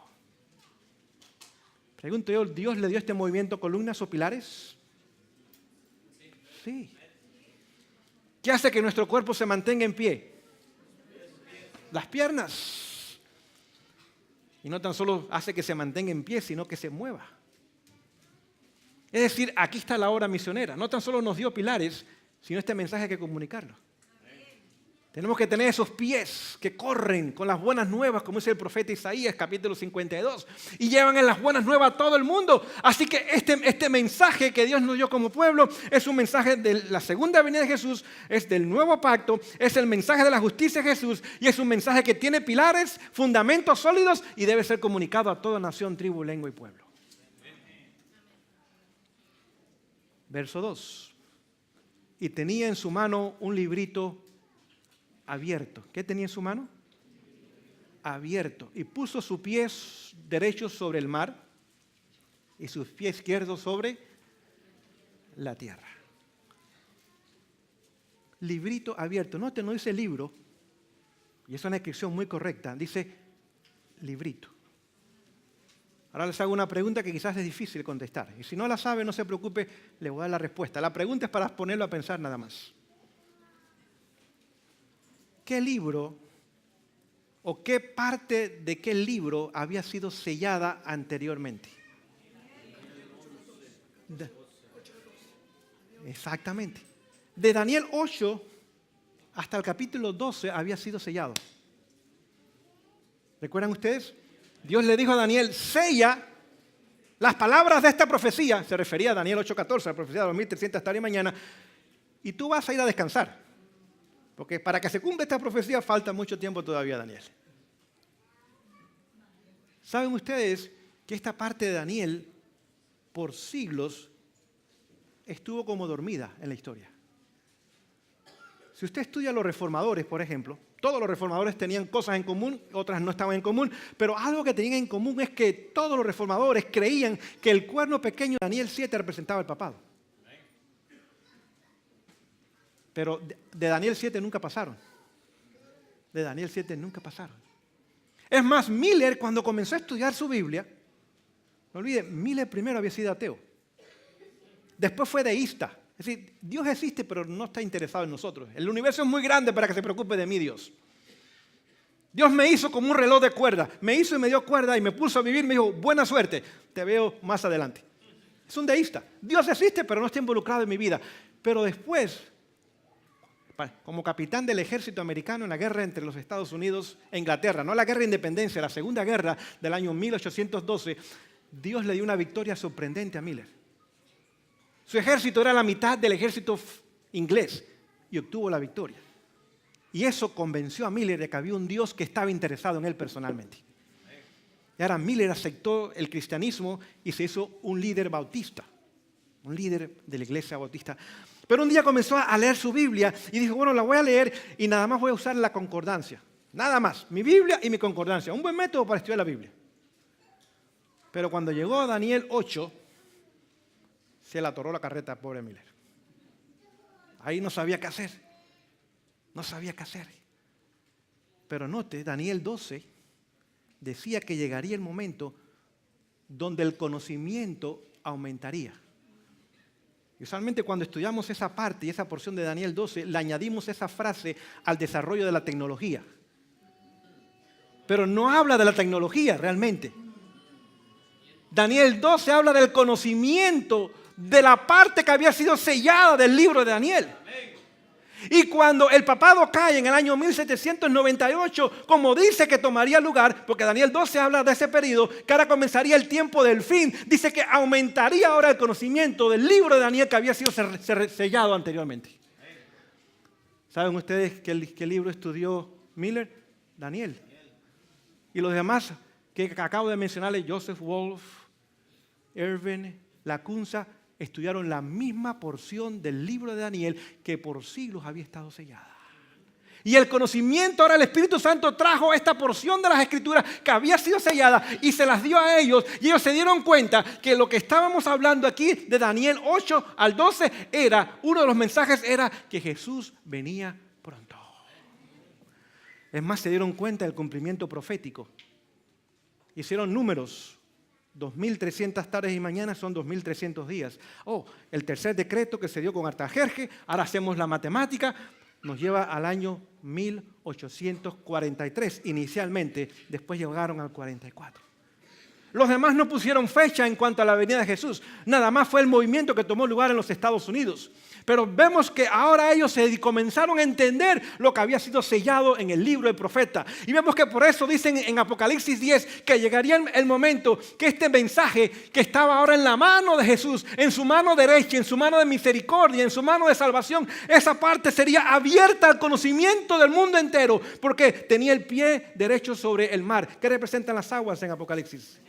Pregunto yo, ¿Dios le dio este movimiento columnas o pilares? Sí. ¿Qué hace que nuestro cuerpo se mantenga en pie? Las piernas. Y no tan solo hace que se mantenga en pie, sino que se mueva. Es decir, aquí está la obra misionera. No tan solo nos dio pilares, sino este mensaje hay que comunicarlo. Tenemos que tener esos pies que corren con las buenas nuevas, como dice el profeta Isaías, capítulo 52, y llevan en las buenas nuevas a todo el mundo. Así que este mensaje que Dios nos dio como pueblo es un mensaje de la segunda venida de Jesús, es del nuevo pacto, es el mensaje de la justicia de Jesús, y es un mensaje que tiene pilares, fundamentos sólidos, y debe ser comunicado a toda nación, tribu, lengua y pueblo. Verso 2. Y tenía en su mano un librito abierto. ¿Qué tenía en su mano? Abierto. Y puso sus pies derechos sobre el mar y sus pies izquierdos sobre la tierra. Librito abierto. No dice libro, y es una descripción muy correcta. Dice librito. Ahora les hago una pregunta que quizás es difícil contestar. Y si no la sabe, no se preocupe, le voy a dar la respuesta. La pregunta es para ponerlo a pensar nada más. ¿Qué libro o qué parte de qué libro había sido sellada anteriormente? Exactamente. De Daniel 8 hasta el capítulo 12 había sido sellado. ¿Recuerdan ustedes? Dios le dijo a Daniel, sella las palabras de esta profecía. Se refería a Daniel 8:14, la profecía de 2300 hasta hoy y mañana. Y tú vas a ir a descansar. Porque para que se cumpla esta profecía falta mucho tiempo todavía, Daniel. ¿Saben ustedes que esta parte de Daniel por siglos estuvo como dormida en la historia? Si usted estudia a los reformadores, por ejemplo, todos los reformadores tenían cosas en común, otras no estaban en común, pero algo que tenían en común es que todos los reformadores creían que el cuerno pequeño de Daniel 7 representaba el papado. Pero de Daniel 7 nunca pasaron. De Daniel 7 nunca pasaron. Es más, Miller, cuando comenzó a estudiar su Biblia, no olviden, Miller primero había sido ateo. Después fue deísta. Es decir, Dios existe, pero no está interesado en nosotros. El universo es muy grande para que se preocupe de mí, Dios. Dios me hizo como un reloj de cuerda. Me hizo y me dio cuerda y me puso a vivir. Me dijo, buena suerte, te veo más adelante. Es un deísta. Dios existe, pero no está involucrado en mi vida. Pero después, como capitán del ejército americano en la guerra entre los Estados Unidos e Inglaterra, no la guerra de independencia, la segunda guerra del año 1812, Dios le dio una victoria sorprendente a Miller. Su ejército era la mitad del ejército inglés y obtuvo la victoria. Y eso convenció a Miller de que había un Dios que estaba interesado en él personalmente. Y ahora Miller aceptó el cristianismo y se hizo un líder bautista, un líder de la iglesia bautista. Pero un día comenzó a leer su Biblia y dijo, bueno, la voy a leer y nada más voy a usar la concordancia. Nada más, mi Biblia y mi concordancia. Un buen método para estudiar la Biblia. Pero cuando llegó a Daniel 8, se le atoró la carreta al pobre Miller. Ahí no sabía qué hacer. No sabía qué hacer. Pero note, Daniel 12 decía que llegaría el momento donde el conocimiento aumentaría. Y usualmente cuando estudiamos esa parte y esa porción de Daniel 12, le añadimos esa frase al desarrollo de la tecnología. Pero no habla de la tecnología realmente. Daniel 12 habla del conocimiento de la parte que había sido sellada del libro de Daniel. Y cuando el papado cae en el año 1798, como dice que tomaría lugar, porque Daniel 12 habla de ese periodo, que ahora comenzaría el tiempo del fin, dice que aumentaría ahora el conocimiento del libro de Daniel que había sido sellado anteriormente. ¿Saben ustedes qué libro estudió Miller? Daniel. Y los demás que acabo de mencionarles, Joseph Wolf, Irving, Lacunza, estudiaron la misma porción del libro de Daniel que por siglos había estado sellada. Y el conocimiento, ahora el Espíritu Santo trajo esta porción de las Escrituras que había sido sellada y se las dio a ellos. Y ellos se dieron cuenta que lo que estábamos hablando aquí de Daniel 8 al 12 era, uno de los mensajes era que Jesús venía pronto. Es más, se dieron cuenta del cumplimiento profético. Hicieron números. 2.300 tardes y mañanas son 2.300 días. El tercer decreto que se dio con Artajerjes, ahora hacemos la matemática, nos lleva al año 1843 inicialmente, después llegaron al 44. Los demás no pusieron fecha en cuanto a la venida de Jesús, nada más fue el movimiento que tomó lugar en los Estados Unidos. Pero vemos que ahora ellos comenzaron a entender lo que había sido sellado en el libro del profeta. Y vemos que por eso dicen en Apocalipsis 10 que llegaría el momento que este mensaje que estaba ahora en la mano de Jesús, en su mano derecha, en su mano de misericordia, en su mano de salvación, esa parte sería abierta al conocimiento del mundo entero, porque tenía el pie derecho sobre el mar. ¿Qué representan las aguas en Apocalipsis?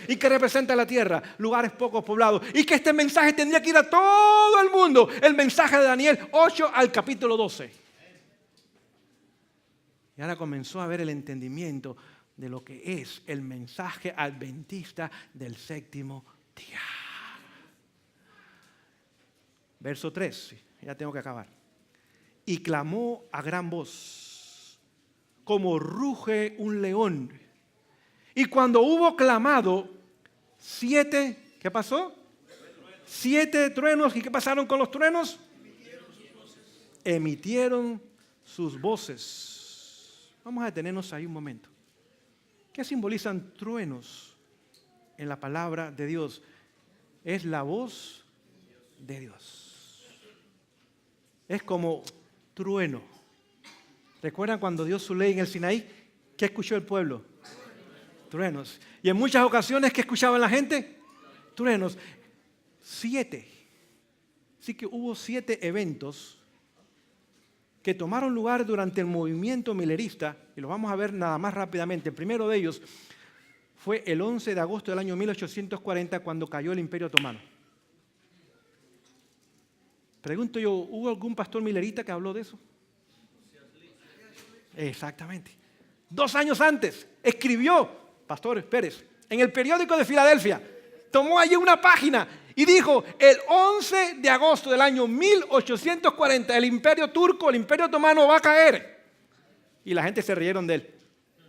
¿Y qué representa la tierra? Lugares poco poblados. Y que este mensaje tendría que ir a todo el mundo. El mensaje de Daniel 8 al capítulo 12. Y ahora comenzó a ver el entendimiento de lo que es el mensaje adventista del séptimo día. Verso 3, ya tengo que acabar. Y clamó a gran voz, como ruge un león. Y cuando hubo clamado, 7, ¿qué pasó? 7 truenos. ¿Y qué pasaron con los truenos? Emitieron sus voces. Vamos a detenernos ahí un momento. ¿Qué simbolizan truenos en la palabra de Dios? Es la voz de Dios. Es como trueno. ¿Recuerdan cuando dio su ley en el Sinaí? ¿Qué escuchó el pueblo? Truenos. Y en muchas ocasiones, ¿qué escuchaban la gente? Truenos. 7. Así que hubo 7 eventos que tomaron lugar durante el movimiento millerista, y los vamos a ver nada más rápidamente. El primero de ellos fue el 11 de agosto del año 1840, cuando cayó el Imperio Otomano. Pregunto yo, ¿hubo algún pastor millerista que habló de eso? Exactamente. 2 años antes escribió Pastor Pérez, en el periódico de Filadelfia, tomó allí una página y dijo, el 11 de agosto del año 1840, el imperio turco, el imperio otomano va a caer. Y la gente se rieron de él.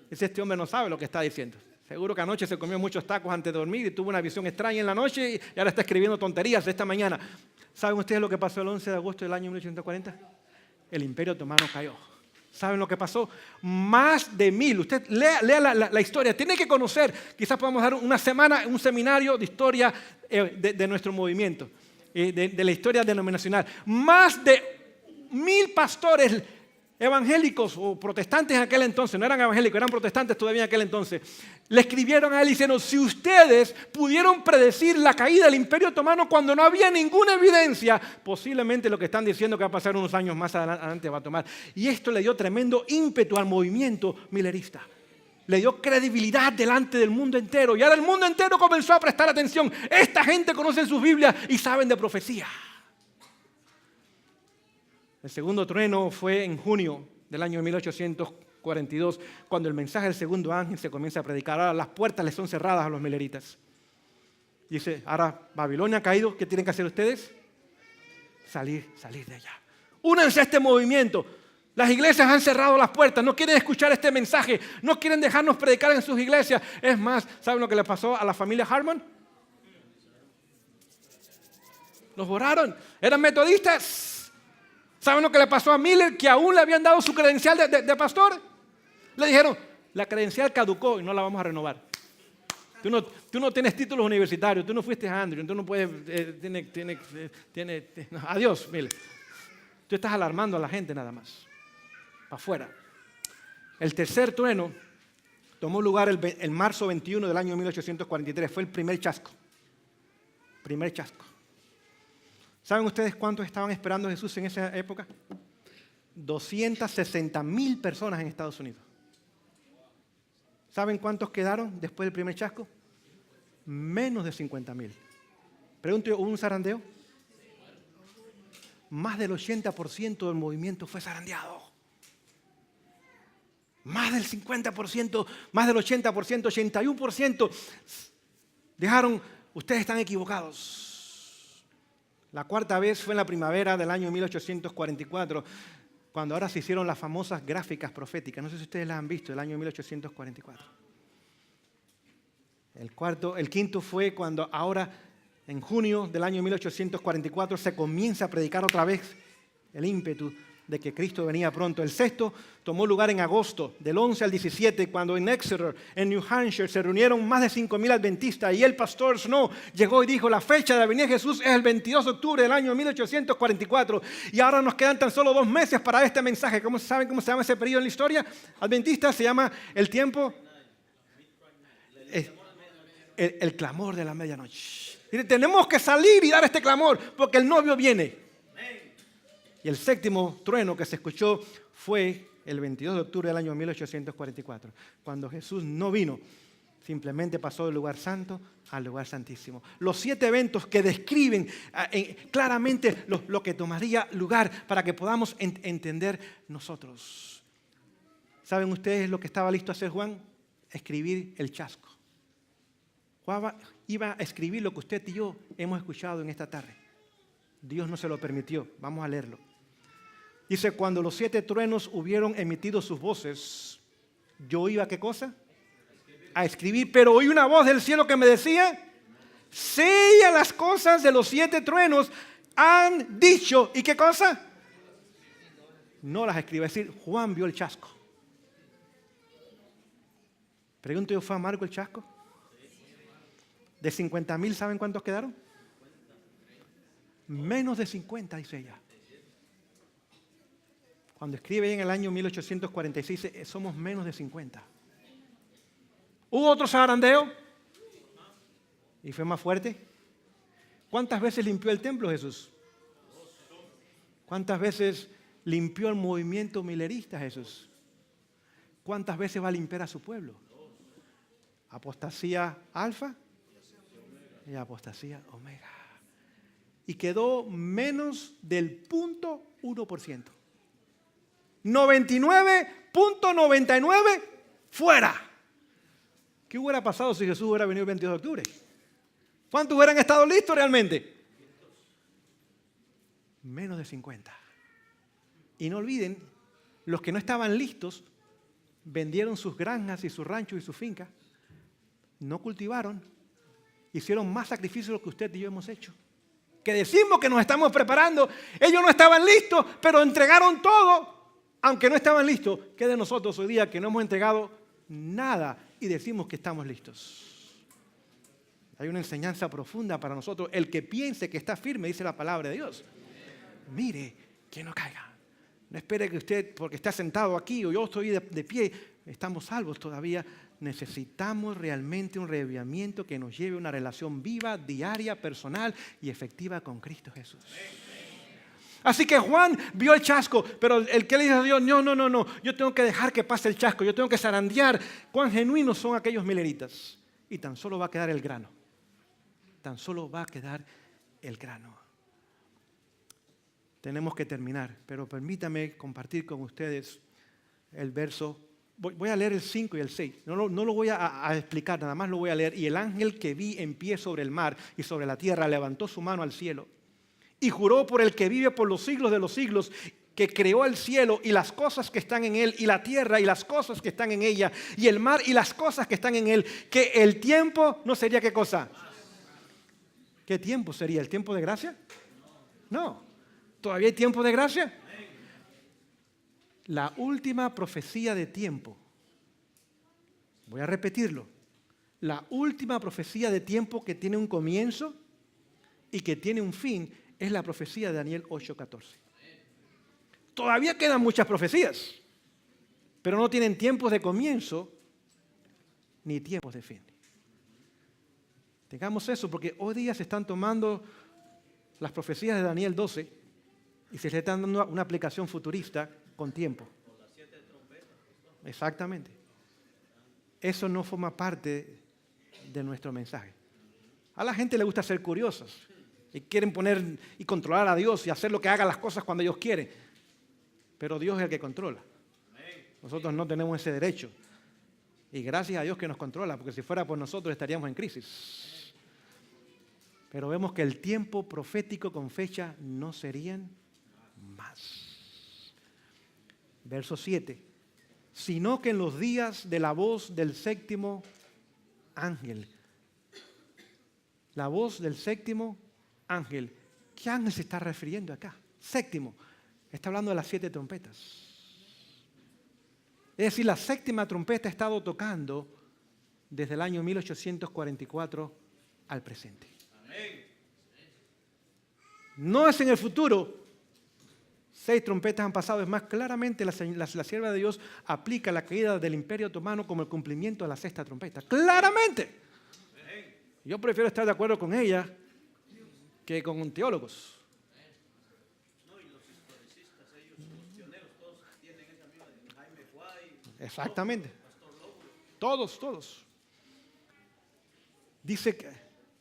Dice, este hombre no sabe lo que está diciendo. Seguro que anoche se comió muchos tacos antes de dormir y tuvo una visión extraña en la noche y ahora está escribiendo tonterías esta mañana. ¿Saben ustedes lo que pasó el 11 de agosto del año 1840? El imperio otomano cayó. ¿Saben lo que pasó? Más de 1000. Usted lea la historia. Tiene que conocer. Quizás podamos dar una semana, un seminario de historia de nuestro movimiento, de la historia denominacional. Más de 1000 pastores evangélicos o protestantes en aquel entonces, no eran evangélicos, eran protestantes todavía en aquel entonces, le escribieron a él diciendo, si ustedes pudieron predecir la caída del Imperio Otomano cuando no había ninguna evidencia, posiblemente lo que están diciendo que va a pasar unos años más adelante va a tomar. Y esto le dio tremendo ímpetu al movimiento millerista. Le dio credibilidad delante del mundo entero. Y ahora el mundo entero comenzó a prestar atención. Esta gente conoce sus Biblias y saben de profecía. El segundo trueno fue en junio del año 1842, cuando el mensaje del segundo ángel se comienza a predicar. Ahora las puertas les son cerradas a los milleritas. Dice, ahora Babilonia ha caído, ¿qué tienen que hacer ustedes? Salir de allá. Únanse a este movimiento. Las iglesias han cerrado las puertas, no quieren escuchar este mensaje, no quieren dejarnos predicar en sus iglesias. Es más, ¿saben lo que le pasó a la familia Harmon? Los borraron. Eran metodistas. ¿Saben lo que le pasó a Miller? Que aún le habían dado su credencial de pastor. Le dijeron, la credencial caducó y no la vamos a renovar. Tú no tienes títulos universitarios, tú no fuiste a Andrew, tú no puedes, adiós, Miller. Tú estás alarmando a la gente nada más. Para afuera. El tercer trueno tomó lugar el marzo 21 del año 1843. Fue el primer chasco. Primer chasco. ¿Saben ustedes cuántos estaban esperando a Jesús en esa época? 260,000 personas en Estados Unidos. ¿Saben cuántos quedaron después del primer chasco? Menos de 50,000. Pregunto, ¿hubo un zarandeo? Más del 80% del movimiento fue zarandeado. Más del 50%, más del 80%, 81% dejaron, ustedes están equivocados. La cuarta vez fue en la primavera del año 1844, cuando ahora se hicieron las famosas gráficas proféticas. No sé si ustedes las han visto, el año 1844. El quinto fue cuando ahora, en junio del año 1844, se comienza a predicar otra vez el ímpetu de que Cristo venía pronto. El sexto tomó lugar en agosto, del 11 al 17, cuando en Exeter, en New Hampshire, se reunieron más de 5,000 adventistas y el pastor Snow llegó y dijo, la fecha de la venida de Jesús es el 22 de octubre del año 1844 y ahora nos quedan tan solo 2 meses para este mensaje. ¿Saben cómo se llama ese periodo en la historia adventista? Se llama el tiempo, el clamor de la medianoche. Y tenemos que salir y dar este clamor porque el novio viene. Y el séptimo trueno que se escuchó fue el 22 de octubre del año 1844, cuando Jesús no vino, simplemente pasó del lugar santo al lugar santísimo. Los 7 eventos que describen claramente lo que tomaría lugar para que podamos entender nosotros. ¿Saben ustedes lo que estaba listo a hacer Juan? Escribir el chasco. Juan iba a escribir lo que usted y yo hemos escuchado en esta tarde. Dios no se lo permitió. Vamos a leerlo. Dice, cuando los 7 truenos hubieron emitido sus voces, yo iba, ¿qué cosa? A escribir, pero oí una voz del cielo que me decía, sella las cosas de los 7 truenos han dicho. ¿Y qué cosa? No las escribe. Es decir, Juan vio el chasco. Pregunto yo, ¿fue amargo el chasco? De 50,000, ¿saben cuántos quedaron? Menos de 50, dice ella. Cuando escribe en el año 1846, somos menos de 50. ¿Hubo otro zarandeo? ¿Y fue más fuerte? ¿Cuántas veces limpió el templo Jesús? ¿Cuántas veces limpió el movimiento milerista Jesús? ¿Cuántas veces va a limpiar a su pueblo? Apostasía alfa y apostasía omega. Y quedó menos del 0.1%. 99.99 fuera. ¿Qué hubiera pasado si Jesús hubiera venido el 22 de octubre? ¿Cuántos hubieran estado listos realmente? Menos de 50. Y no olviden, los que no estaban listos vendieron sus granjas y sus ranchos y sus fincas, no cultivaron, hicieron más sacrificios de lo que usted y yo hemos hecho. Que decimos que nos estamos preparando, ellos no estaban listos, pero entregaron todo, aunque no estaban listos. ¿Qué de nosotros hoy día que no hemos entregado nada y decimos que estamos listos? Hay una enseñanza profunda para nosotros. El que piense que está firme, dice la palabra de Dios, mire que no caiga. No espere que usted, porque está sentado aquí o yo estoy de pie, estamos salvos todavía. Necesitamos realmente un reavivamiento que nos lleve a una relación viva, diaria, personal y efectiva con Cristo Jesús. Así que Juan vio el chasco, pero el que le dijo a Dios, no, yo tengo que dejar que pase el chasco, yo tengo que zarandear. Cuán genuinos son aquellos mileritas. Y tan solo va a quedar el grano. Tan solo va a quedar el grano. Tenemos que terminar, pero permítame compartir con ustedes el verso. Voy a leer el 5 y el 6. No lo voy a explicar, nada más lo voy a leer. Y el ángel que vi en pie sobre el mar y sobre la tierra levantó su mano al cielo y juró por el que vive por los siglos de los siglos, que creó el cielo y las cosas que están en él, y la tierra y las cosas que están en ella, y el mar y las cosas que están en él, que el tiempo no sería ¿qué cosa? ¿Qué tiempo sería? ¿El tiempo de gracia? No. ¿Todavía hay tiempo de gracia? La última profecía de tiempo. Voy a repetirlo. La última profecía de tiempo que tiene un comienzo y que tiene un fin es la profecía de Daniel 8:14. Todavía quedan muchas profecías, pero no tienen tiempos de comienzo ni tiempos de fin. Tengamos eso, porque hoy día se están tomando las profecías de Daniel 12 y se le están dando una aplicación futurista con tiempo. Exactamente. Eso no forma parte de nuestro mensaje. A la gente le gusta ser curiosos y quieren poner y controlar a Dios y hacer lo que haga las cosas cuando ellos quieren. Pero Dios es el que controla. Nosotros no tenemos ese derecho. Y gracias a Dios que nos controla, porque si fuera por nosotros estaríamos en crisis. Pero vemos que el tiempo profético con fecha no serían más. Verso 7. Sino que en los días de la voz del séptimo ángel. La voz del séptimo ángel. ¿Qué ángel se está refiriendo acá? Séptimo. Está hablando de las 7 trompetas. Es decir, la séptima trompeta ha estado tocando desde el año 1844 al presente. No es en el futuro. 6 trompetas han pasado. Es más, claramente la sierva de Dios aplica la caída del Imperio Otomano como el cumplimiento de la 6ª trompeta. ¡Claramente! Yo prefiero estar de acuerdo con ella que con teólogos. Exactamente. Todos. Dice que,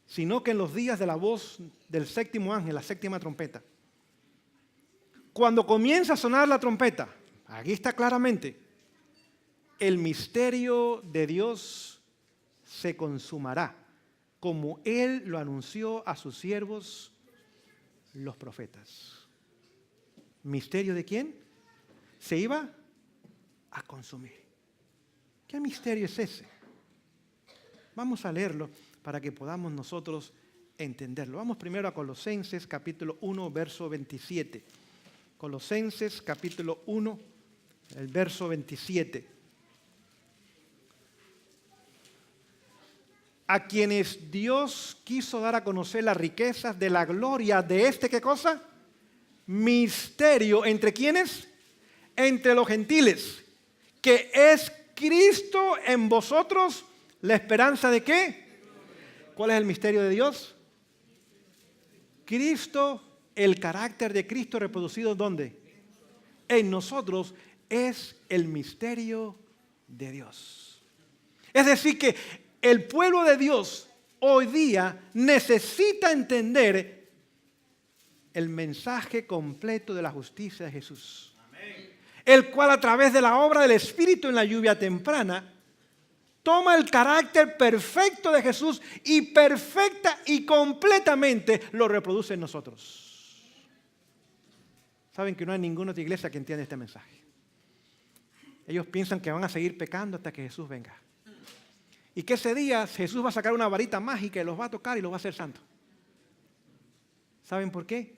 sino que en los días de la voz del séptimo ángel, la 7ª trompeta, cuando comienza a sonar la trompeta, aquí está claramente, el misterio de Dios se consumará, como Él lo anunció a sus siervos, los profetas. ¿Misterio de quién? Se iba a consumir. ¿Qué misterio es ese? Vamos a leerlo para que podamos nosotros entenderlo. Vamos primero a Colosenses capítulo 1, verso 27. Colosenses capítulo 1, el verso 27. A quienes Dios quiso dar a conocer las riquezas de la gloria de ¿qué cosa? Misterio. ¿Entre quiénes? Entre los gentiles. Que es Cristo en vosotros, la esperanza de ¿qué? ¿Cuál es el misterio de Dios? Cristo, el carácter de Cristo reproducido ¿dónde? En nosotros es el misterio de Dios. Es decir que el pueblo de Dios hoy día necesita entender el mensaje completo de la justicia de Jesús. El cual a través de la obra del Espíritu en la lluvia temprana toma el carácter perfecto de Jesús y perfecta y completamente lo reproduce en nosotros. Saben que no hay ninguna otra iglesia que entienda este mensaje. Ellos piensan que van a seguir pecando hasta que Jesús venga. Y que ese día Jesús va a sacar una varita mágica y los va a tocar y los va a hacer santos. ¿Saben por qué?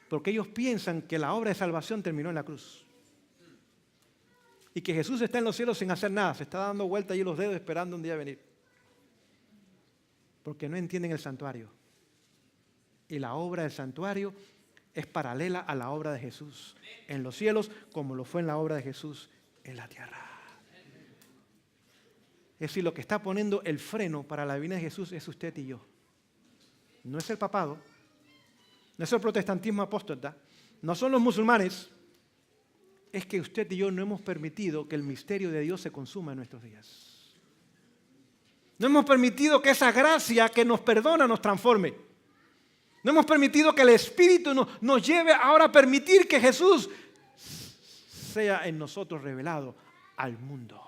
Porque ellos piensan que la obra de salvación terminó en la cruz. Y que Jesús está en los cielos sin hacer nada. Se está dando vuelta allí los dedos esperando un día venir. Porque no entienden el santuario. Y la obra del santuario es paralela a la obra de Jesús en los cielos, como lo fue en la obra de Jesús en la tierra. Es decir, lo que está poniendo el freno para la venida de Jesús es usted y yo. No es el papado, no es el protestantismo apóstata, no son los musulmanes. Es que usted y yo no hemos permitido que el misterio de Dios se consuma en nuestros días. No hemos permitido que esa gracia que nos perdona nos transforme. No hemos permitido que el Espíritu nos lleve ahora a permitir que Jesús sea en nosotros revelado al mundo.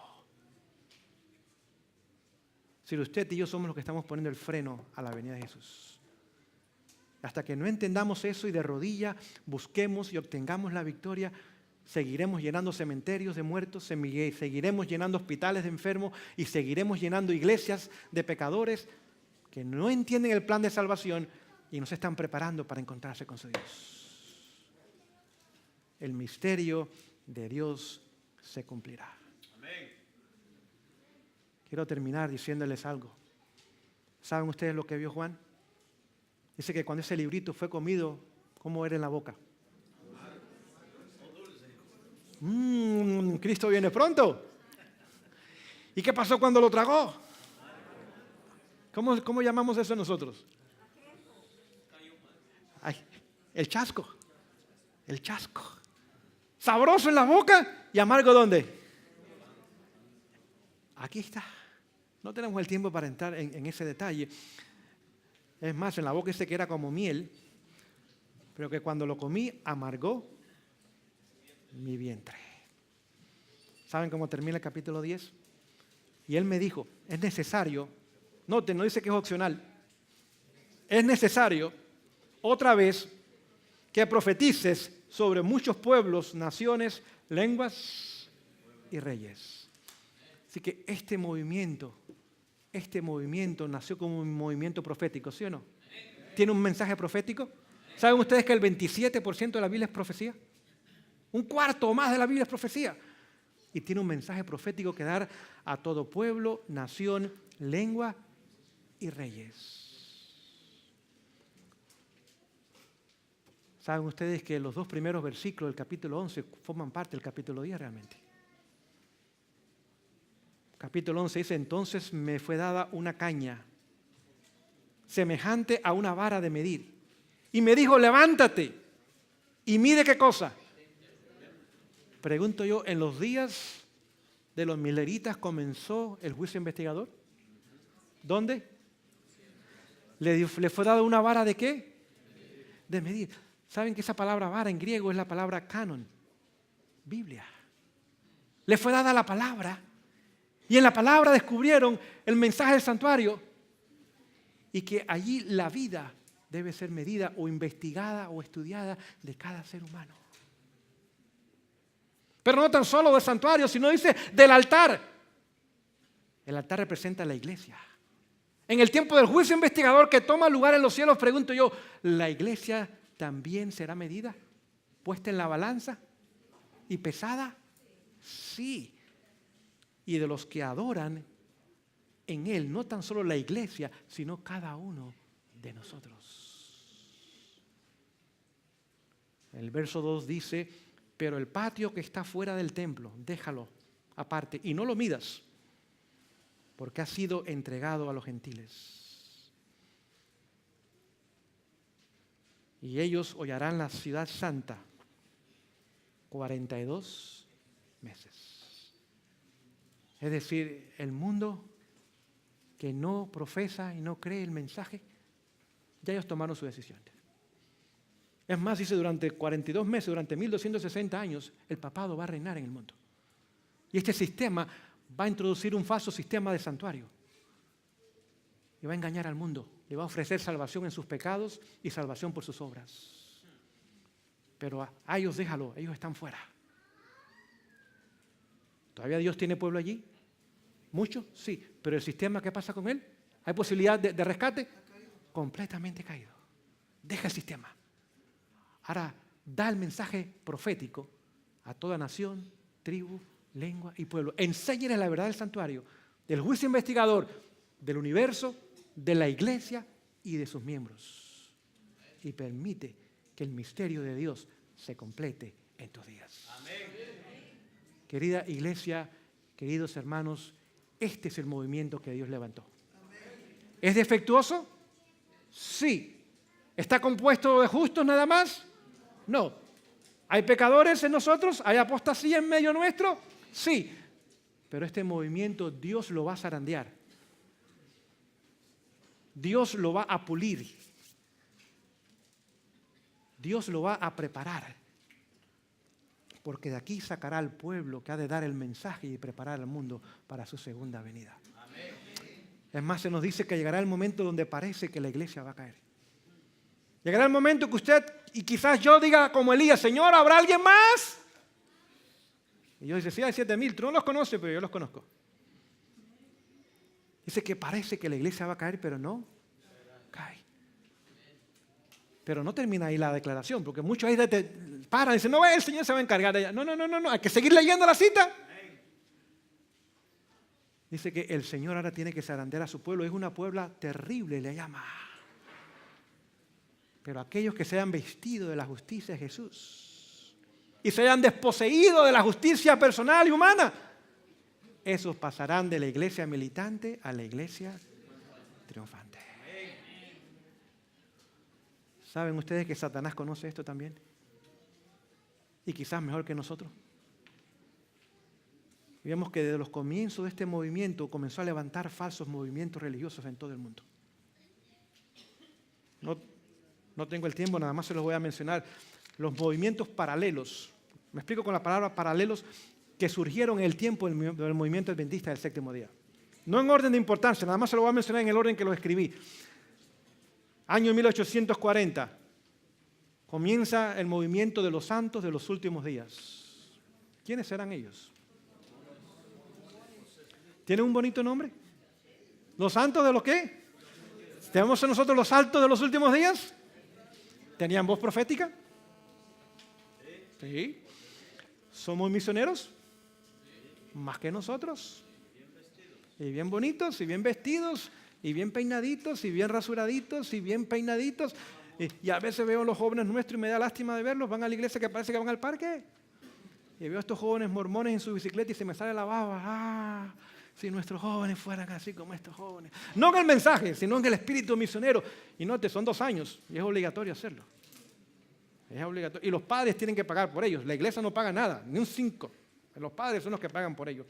Si usted y yo somos los que estamos poniendo el freno a la venida de Jesús. Hasta que no entendamos eso y de rodillas busquemos y obtengamos la victoria, seguiremos llenando cementerios de muertos, seguiremos llenando hospitales de enfermos y seguiremos llenando iglesias de pecadores que no entienden el plan de salvación y no se están preparando para encontrarse con su Dios. El misterio de Dios se cumplirá. Amén. Quiero terminar diciéndoles algo. ¿Saben ustedes lo que vio Juan? Dice que cuando ese librito fue comido, ¿cómo era en la boca? Cristo viene pronto. ¿Y qué pasó cuando lo tragó? ¿Cómo llamamos eso nosotros? Ay, el chasco. El chasco. Sabroso en la boca y amargo ¿dónde? Aquí está. No tenemos el tiempo para entrar en ese detalle. Es más, en la boca dice que era como miel, pero que cuando lo comí amargó mi vientre. ¿Saben cómo termina el capítulo 10? Y él me dijo, es necesario, noten, no dice que es opcional, es necesario otra vez que profetices sobre muchos pueblos, naciones, lenguas y reyes. Así que este movimiento nació como un movimiento profético, ¿sí o no? ¿Tiene un mensaje profético? ¿Saben ustedes que el 27% de la Biblia es profecía? Un cuarto o más de la Biblia es profecía. Y tiene un mensaje profético que dar a todo pueblo, nación, lengua y reyes. ¿Saben ustedes que los dos primeros versículos del capítulo 11 forman parte del capítulo 10 realmente? Capítulo 11 dice, entonces me fue dada una caña semejante a una vara de medir. Y me dijo, levántate y mide qué cosa. Pregunto yo, ¿en los días de los mileritas comenzó el juicio investigador? ¿Dónde? ¿Le fue dada una vara de qué? De medir. ¿Saben que esa palabra vara en griego es la palabra canon? Biblia. Le fue dada la palabra. Y en la palabra descubrieron el mensaje del santuario y que allí la vida debe ser medida o investigada o estudiada de cada ser humano. Pero no tan solo del santuario, sino dice del altar. El altar representa la iglesia. En el tiempo del juicio investigador que toma lugar en los cielos, pregunto yo, ¿la iglesia también será medida? ¿Puesta en la balanza y pesada? Sí. Y de los que adoran en Él, no tan solo la iglesia, sino cada uno de nosotros. El verso 2 dice, pero el patio que está fuera del templo, déjalo aparte y no lo midas, porque ha sido entregado a los gentiles. Y ellos hollarán la ciudad santa 42 meses. Es decir, el mundo que no profesa y no cree el mensaje, ya ellos tomaron su decisión. Es más, dice, durante 42 meses, durante 1260 años, el papado va a reinar en el mundo. Y este sistema va a introducir un falso sistema de santuario. Y va a engañar al mundo. Le va a ofrecer salvación en sus pecados y salvación por sus obras. Pero a ellos déjalo, ellos están fuera. ¿Todavía Dios tiene pueblo allí? ¿Mucho? Sí. ¿Pero el sistema qué pasa con él? ¿Hay posibilidad de rescate? Completamente caído. Deja el sistema. Ahora, da el mensaje profético a toda nación, tribu, lengua y pueblo. Enséñenles la verdad del santuario, del juicio investigador, del universo, de la iglesia y de sus miembros. Y permite que el misterio de Dios se complete en tus días. Amén. Querida iglesia, queridos hermanos, este es el movimiento que Dios levantó. ¿Es defectuoso? Sí. ¿Está compuesto de justos nada más? No. ¿Hay pecadores en nosotros? ¿Hay apostasía en medio nuestro? Sí. Pero este movimiento Dios lo va a zarandear. Dios lo va a pulir. Dios lo va a preparar. Porque de aquí sacará al pueblo que ha de dar el mensaje y preparar al mundo para su segunda venida. Amén. Es más, se nos dice que llegará el momento donde parece que la iglesia va a caer. Llegará el momento que usted y quizás yo diga como Elías, Señor, ¿habrá alguien más? Y yo dice, sí, hay 7,000, tú no los conoces, pero yo los conozco. Dice que parece que la iglesia va a caer, pero no cae. Pero no termina ahí la declaración, porque muchos ahí paran y dicen, no, el Señor se va a encargar de ella. No, hay que seguir leyendo la cita. Dice que el Señor ahora tiene que zarandear a su pueblo. Es una puebla terrible, le llama. Pero aquellos que se hayan vestido de la justicia de Jesús y se hayan desposeído de la justicia personal y humana, esos pasarán de la iglesia militante a la iglesia triunfante. ¿Saben ustedes que Satanás conoce esto también? Y quizás mejor que nosotros. Vemos que desde los comienzos de este movimiento comenzó a levantar falsos movimientos religiosos en todo el mundo. No tengo el tiempo, nada más se los voy a mencionar. Los movimientos paralelos. Me explico con la palabra paralelos, que surgieron en el tiempo del movimiento adventista del séptimo día. No en orden de importancia, nada más se lo voy a mencionar en el orden que lo escribí. Año 1840, comienza el movimiento de los santos de los últimos días. ¿Quiénes eran ellos? ¿Tienen un bonito nombre? ¿Los santos de los qué? ¿Tenemos nosotros los santos de los últimos días? ¿Tenían voz profética? Sí. ¿Somos misioneros? Más que nosotros. Y bien bonitos, y bien vestidos, y bien peinaditos, y bien rasuraditos, y bien peinaditos. Y a veces veo a los jóvenes nuestros y me da lástima de verlos. Van a la iglesia que parece que van al parque. Y veo a estos jóvenes mormones en su bicicleta y se me sale la baba. Si nuestros jóvenes fueran así como estos jóvenes. No en el mensaje, sino en el espíritu misionero. Y note, son 2 años y es obligatorio hacerlo. Es obligatorio. Y los padres tienen que pagar por ellos. La iglesia no paga nada, ni un 5. Los padres son los que pagan por ellos.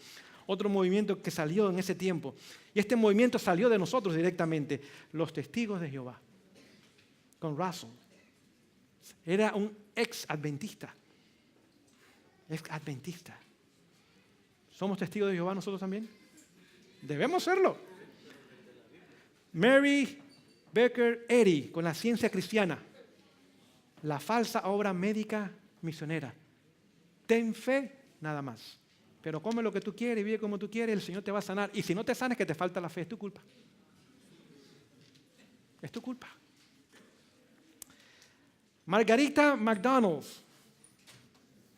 Otro movimiento que salió en ese tiempo. Y este movimiento salió de nosotros directamente. Los testigos de Jehová. Con Russell. Era un ex-adventista. Ex-adventista. ¿Somos testigos de Jehová nosotros también? Debemos serlo. Mary Baker Eddy, con la ciencia cristiana. La falsa obra médica misionera. Ten fe, nada más. Pero come lo que tú quieres y vive como tú quieres, el Señor te va a sanar. Y si no te sanas, que te falta la fe, es tu culpa. Es tu culpa. Margarita McDonald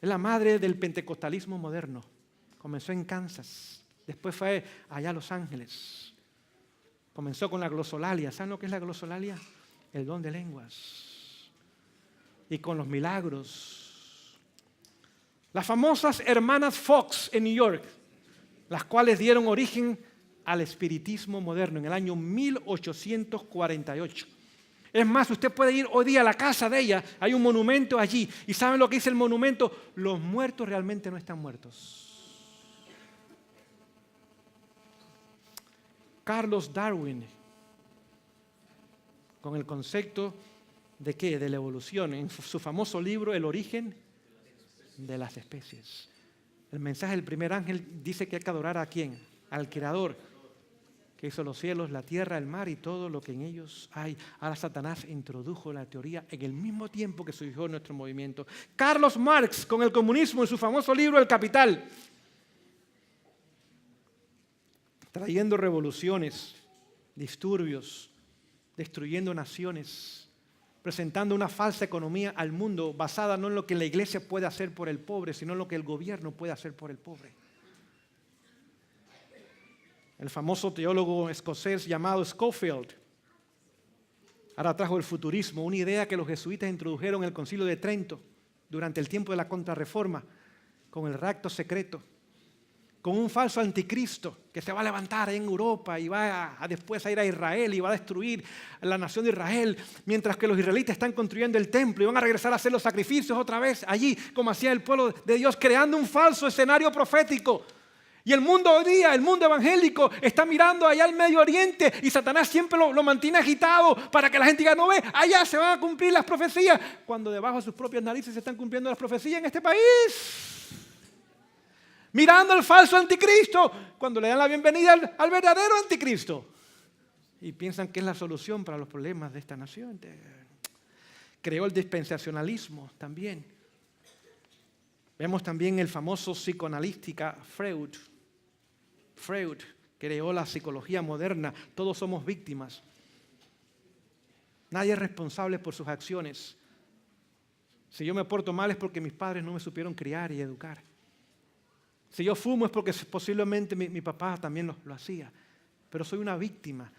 es la madre del pentecostalismo moderno. Comenzó en Kansas. Después fue allá a Los Ángeles. Comenzó con la glosolalia. ¿Saben lo que es la glosolalia? El don de lenguas. Y con los milagros. Las famosas hermanas Fox en New York, las cuales dieron origen al espiritismo moderno en el año 1848. Es más, usted puede ir hoy día a la casa de ella, hay un monumento allí. ¿Y saben lo que dice el monumento? Los muertos realmente no están muertos. Carlos Darwin, con el concepto de ¿qué? De la evolución, en su famoso libro El origen de las especies. El mensaje del primer ángel dice que hay que adorar ¿a quién? Al Creador, que hizo los cielos, la tierra, el mar y todo lo que en ellos hay. Ahora Satanás introdujo la teoría en el mismo tiempo que surgió nuestro movimiento. Carlos Marx, con el comunismo, en su famoso libro El Capital, trayendo revoluciones, disturbios, destruyendo naciones, presentando una falsa economía al mundo basada no en lo que la iglesia puede hacer por el pobre, sino en lo que el gobierno puede hacer por el pobre. El famoso teólogo escocés llamado Scofield ahora trajo el futurismo, una idea que los jesuitas introdujeron en el Concilio de Trento durante el tiempo de la Contrarreforma, con el rapto secreto, con un falso anticristo que se va a levantar en Europa y va después a ir a Israel y va a destruir la nación de Israel, mientras que los israelitas están construyendo el templo y van a regresar a hacer los sacrificios otra vez allí, como hacía el pueblo de Dios, creando un falso escenario profético. Y el mundo hoy día, el mundo evangélico, está mirando allá al Medio Oriente y Satanás siempre lo mantiene agitado para que la gente diga, no ve, allá se van a cumplir las profecías, cuando debajo de sus propias narices se están cumpliendo las profecías en este país. Mirando al falso anticristo, cuando le dan la bienvenida al verdadero anticristo. Y piensan que es la solución para los problemas de esta nación. Creó el dispensacionalismo también. Vemos también el famoso psicoanalítica Freud. Freud creó la psicología moderna. Todos somos víctimas. Nadie es responsable por sus acciones. Si yo me porto mal es porque mis padres no me supieron criar y educar. Si yo fumo es porque posiblemente mi papá también lo hacía. Pero soy una víctima.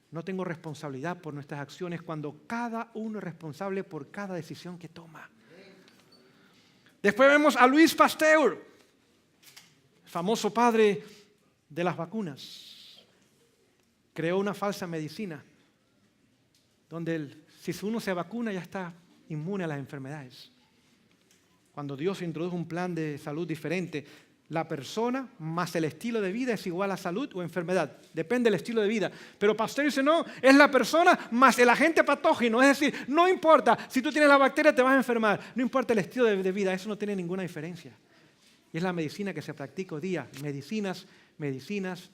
No tengo responsabilidad por nuestras acciones cuando cada uno es responsable por cada decisión que toma. Después vemos a Louis Pasteur, famoso padre de las vacunas. Creó una falsa medicina donde si uno se vacuna ya está inmune a las enfermedades. Cuando Dios introdujo un plan de salud diferente, la persona más el estilo de vida es igual a salud o enfermedad. Depende del estilo de vida. Pero Pasteur dice, no, es la persona más el agente patógeno. Es decir, no importa, si tú tienes la bacteria te vas a enfermar. No importa el estilo de vida, eso no tiene ninguna diferencia. Y es la medicina que se practica hoy día. Medicinas,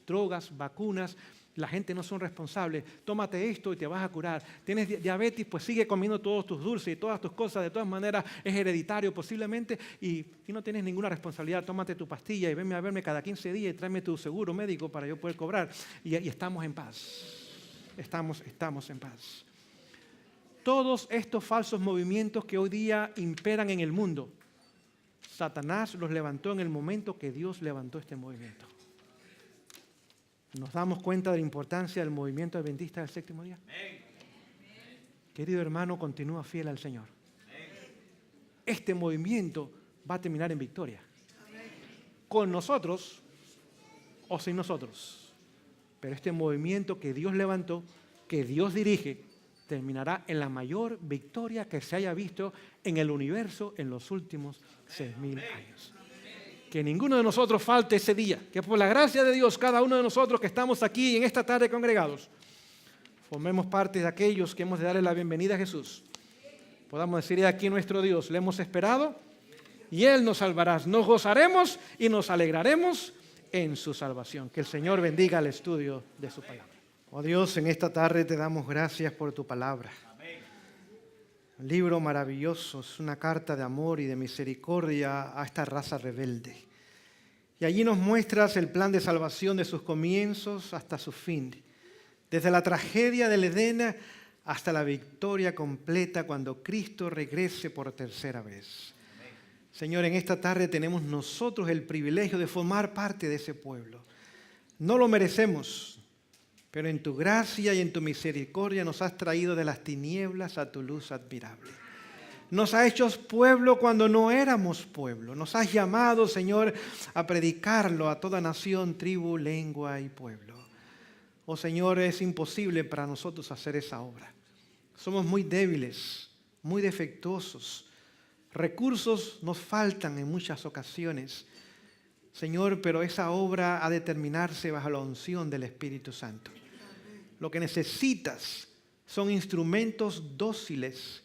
drogas, vacunas. La gente no son responsables. Tómate esto y te vas a curar. Tienes diabetes, pues sigue comiendo todos tus dulces y todas tus cosas. De todas maneras, es hereditario posiblemente y no tienes ninguna responsabilidad. Tómate tu pastilla y venme a verme cada 15 días y tráeme tu seguro médico para yo poder cobrar. Y estamos en paz. Estamos en paz. Todos estos falsos movimientos que hoy día imperan en el mundo, Satanás los levantó en el momento que Dios levantó este movimiento. ¿Nos damos cuenta de la importancia del movimiento adventista del séptimo día? Amén. Querido hermano, continúa fiel al Señor. Amén. Este movimiento va a terminar en victoria. Amén. Con nosotros o sin nosotros. Pero este movimiento que Dios levantó, que Dios dirige, terminará en la mayor victoria que se haya visto en el universo en los últimos 6,000 años. Que ninguno de nosotros falte ese día. Que por la gracia de Dios, cada uno de nosotros que estamos aquí en esta tarde congregados, formemos parte de aquellos que hemos de darle la bienvenida a Jesús. Podamos decir, aquí nuestro Dios, le hemos esperado y Él nos salvará. Nos gozaremos y nos alegraremos en su salvación. Que el Señor bendiga el estudio de su palabra. Oh Dios, en esta tarde te damos gracias por tu palabra. Un libro maravilloso, es una carta de amor y de misericordia a esta raza rebelde. Y allí nos muestras el plan de salvación de sus comienzos hasta su fin. Desde la tragedia del Edén hasta la victoria completa cuando Cristo regrese por tercera vez. Amén. Señor, en esta tarde tenemos nosotros el privilegio de formar parte de ese pueblo. No lo merecemos, pero en tu gracia y en tu misericordia nos has traído de las tinieblas a tu luz admirable. Nos has hecho pueblo cuando no éramos pueblo. Nos has llamado, Señor, a predicarlo a toda nación, tribu, lengua y pueblo. Oh Señor, es imposible para nosotros hacer esa obra. Somos muy débiles, muy defectuosos. Recursos nos faltan en muchas ocasiones. Señor, pero esa obra ha de terminarse bajo la unción del Espíritu Santo. Lo que necesitas son instrumentos dóciles,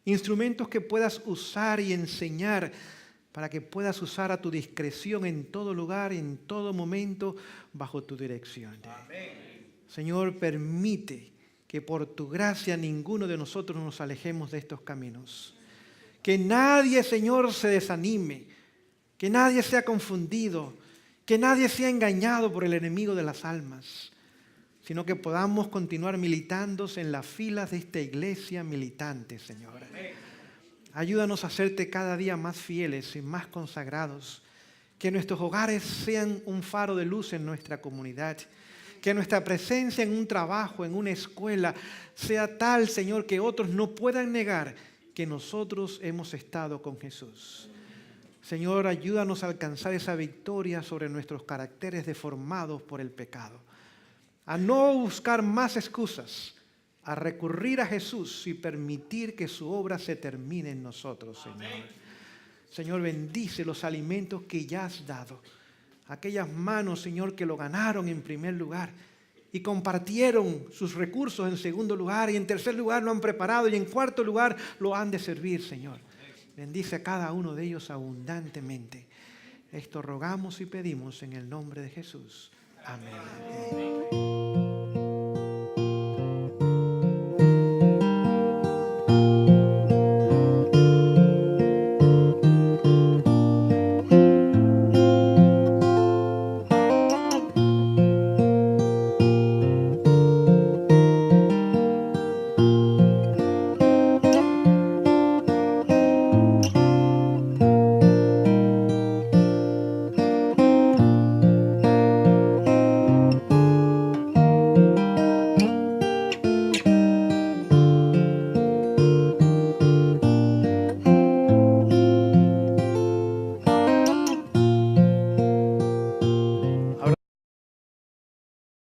instrumentos que puedas usar y enseñar para que puedas usar a tu discreción en todo lugar, en todo momento, bajo tu dirección. Amén. Señor, permite que por tu gracia ninguno de nosotros nos alejemos de estos caminos. Que nadie, Señor, se desanime, que nadie sea confundido, que nadie sea engañado por el enemigo de las almas, sino que podamos continuar militándose en las filas de esta iglesia militante, Señor. Ayúdanos a hacerte cada día más fieles y más consagrados, que nuestros hogares sean un faro de luz en nuestra comunidad, que nuestra presencia en un trabajo, en una escuela, sea tal, Señor, que otros no puedan negar que nosotros hemos estado con Jesús. Señor, ayúdanos a alcanzar esa victoria sobre nuestros caracteres deformados por el pecado. A no buscar más excusas, a recurrir a Jesús y permitir que su obra se termine en nosotros, Señor. Amén. Señor, bendice los alimentos que ya has dado. Aquellas manos, Señor, que lo ganaron en primer lugar y compartieron sus recursos en segundo lugar y en tercer lugar lo han preparado y en cuarto lugar lo han de servir, Señor. Bendice a cada uno de ellos abundantemente. Esto rogamos y pedimos en el nombre de Jesús. Amén.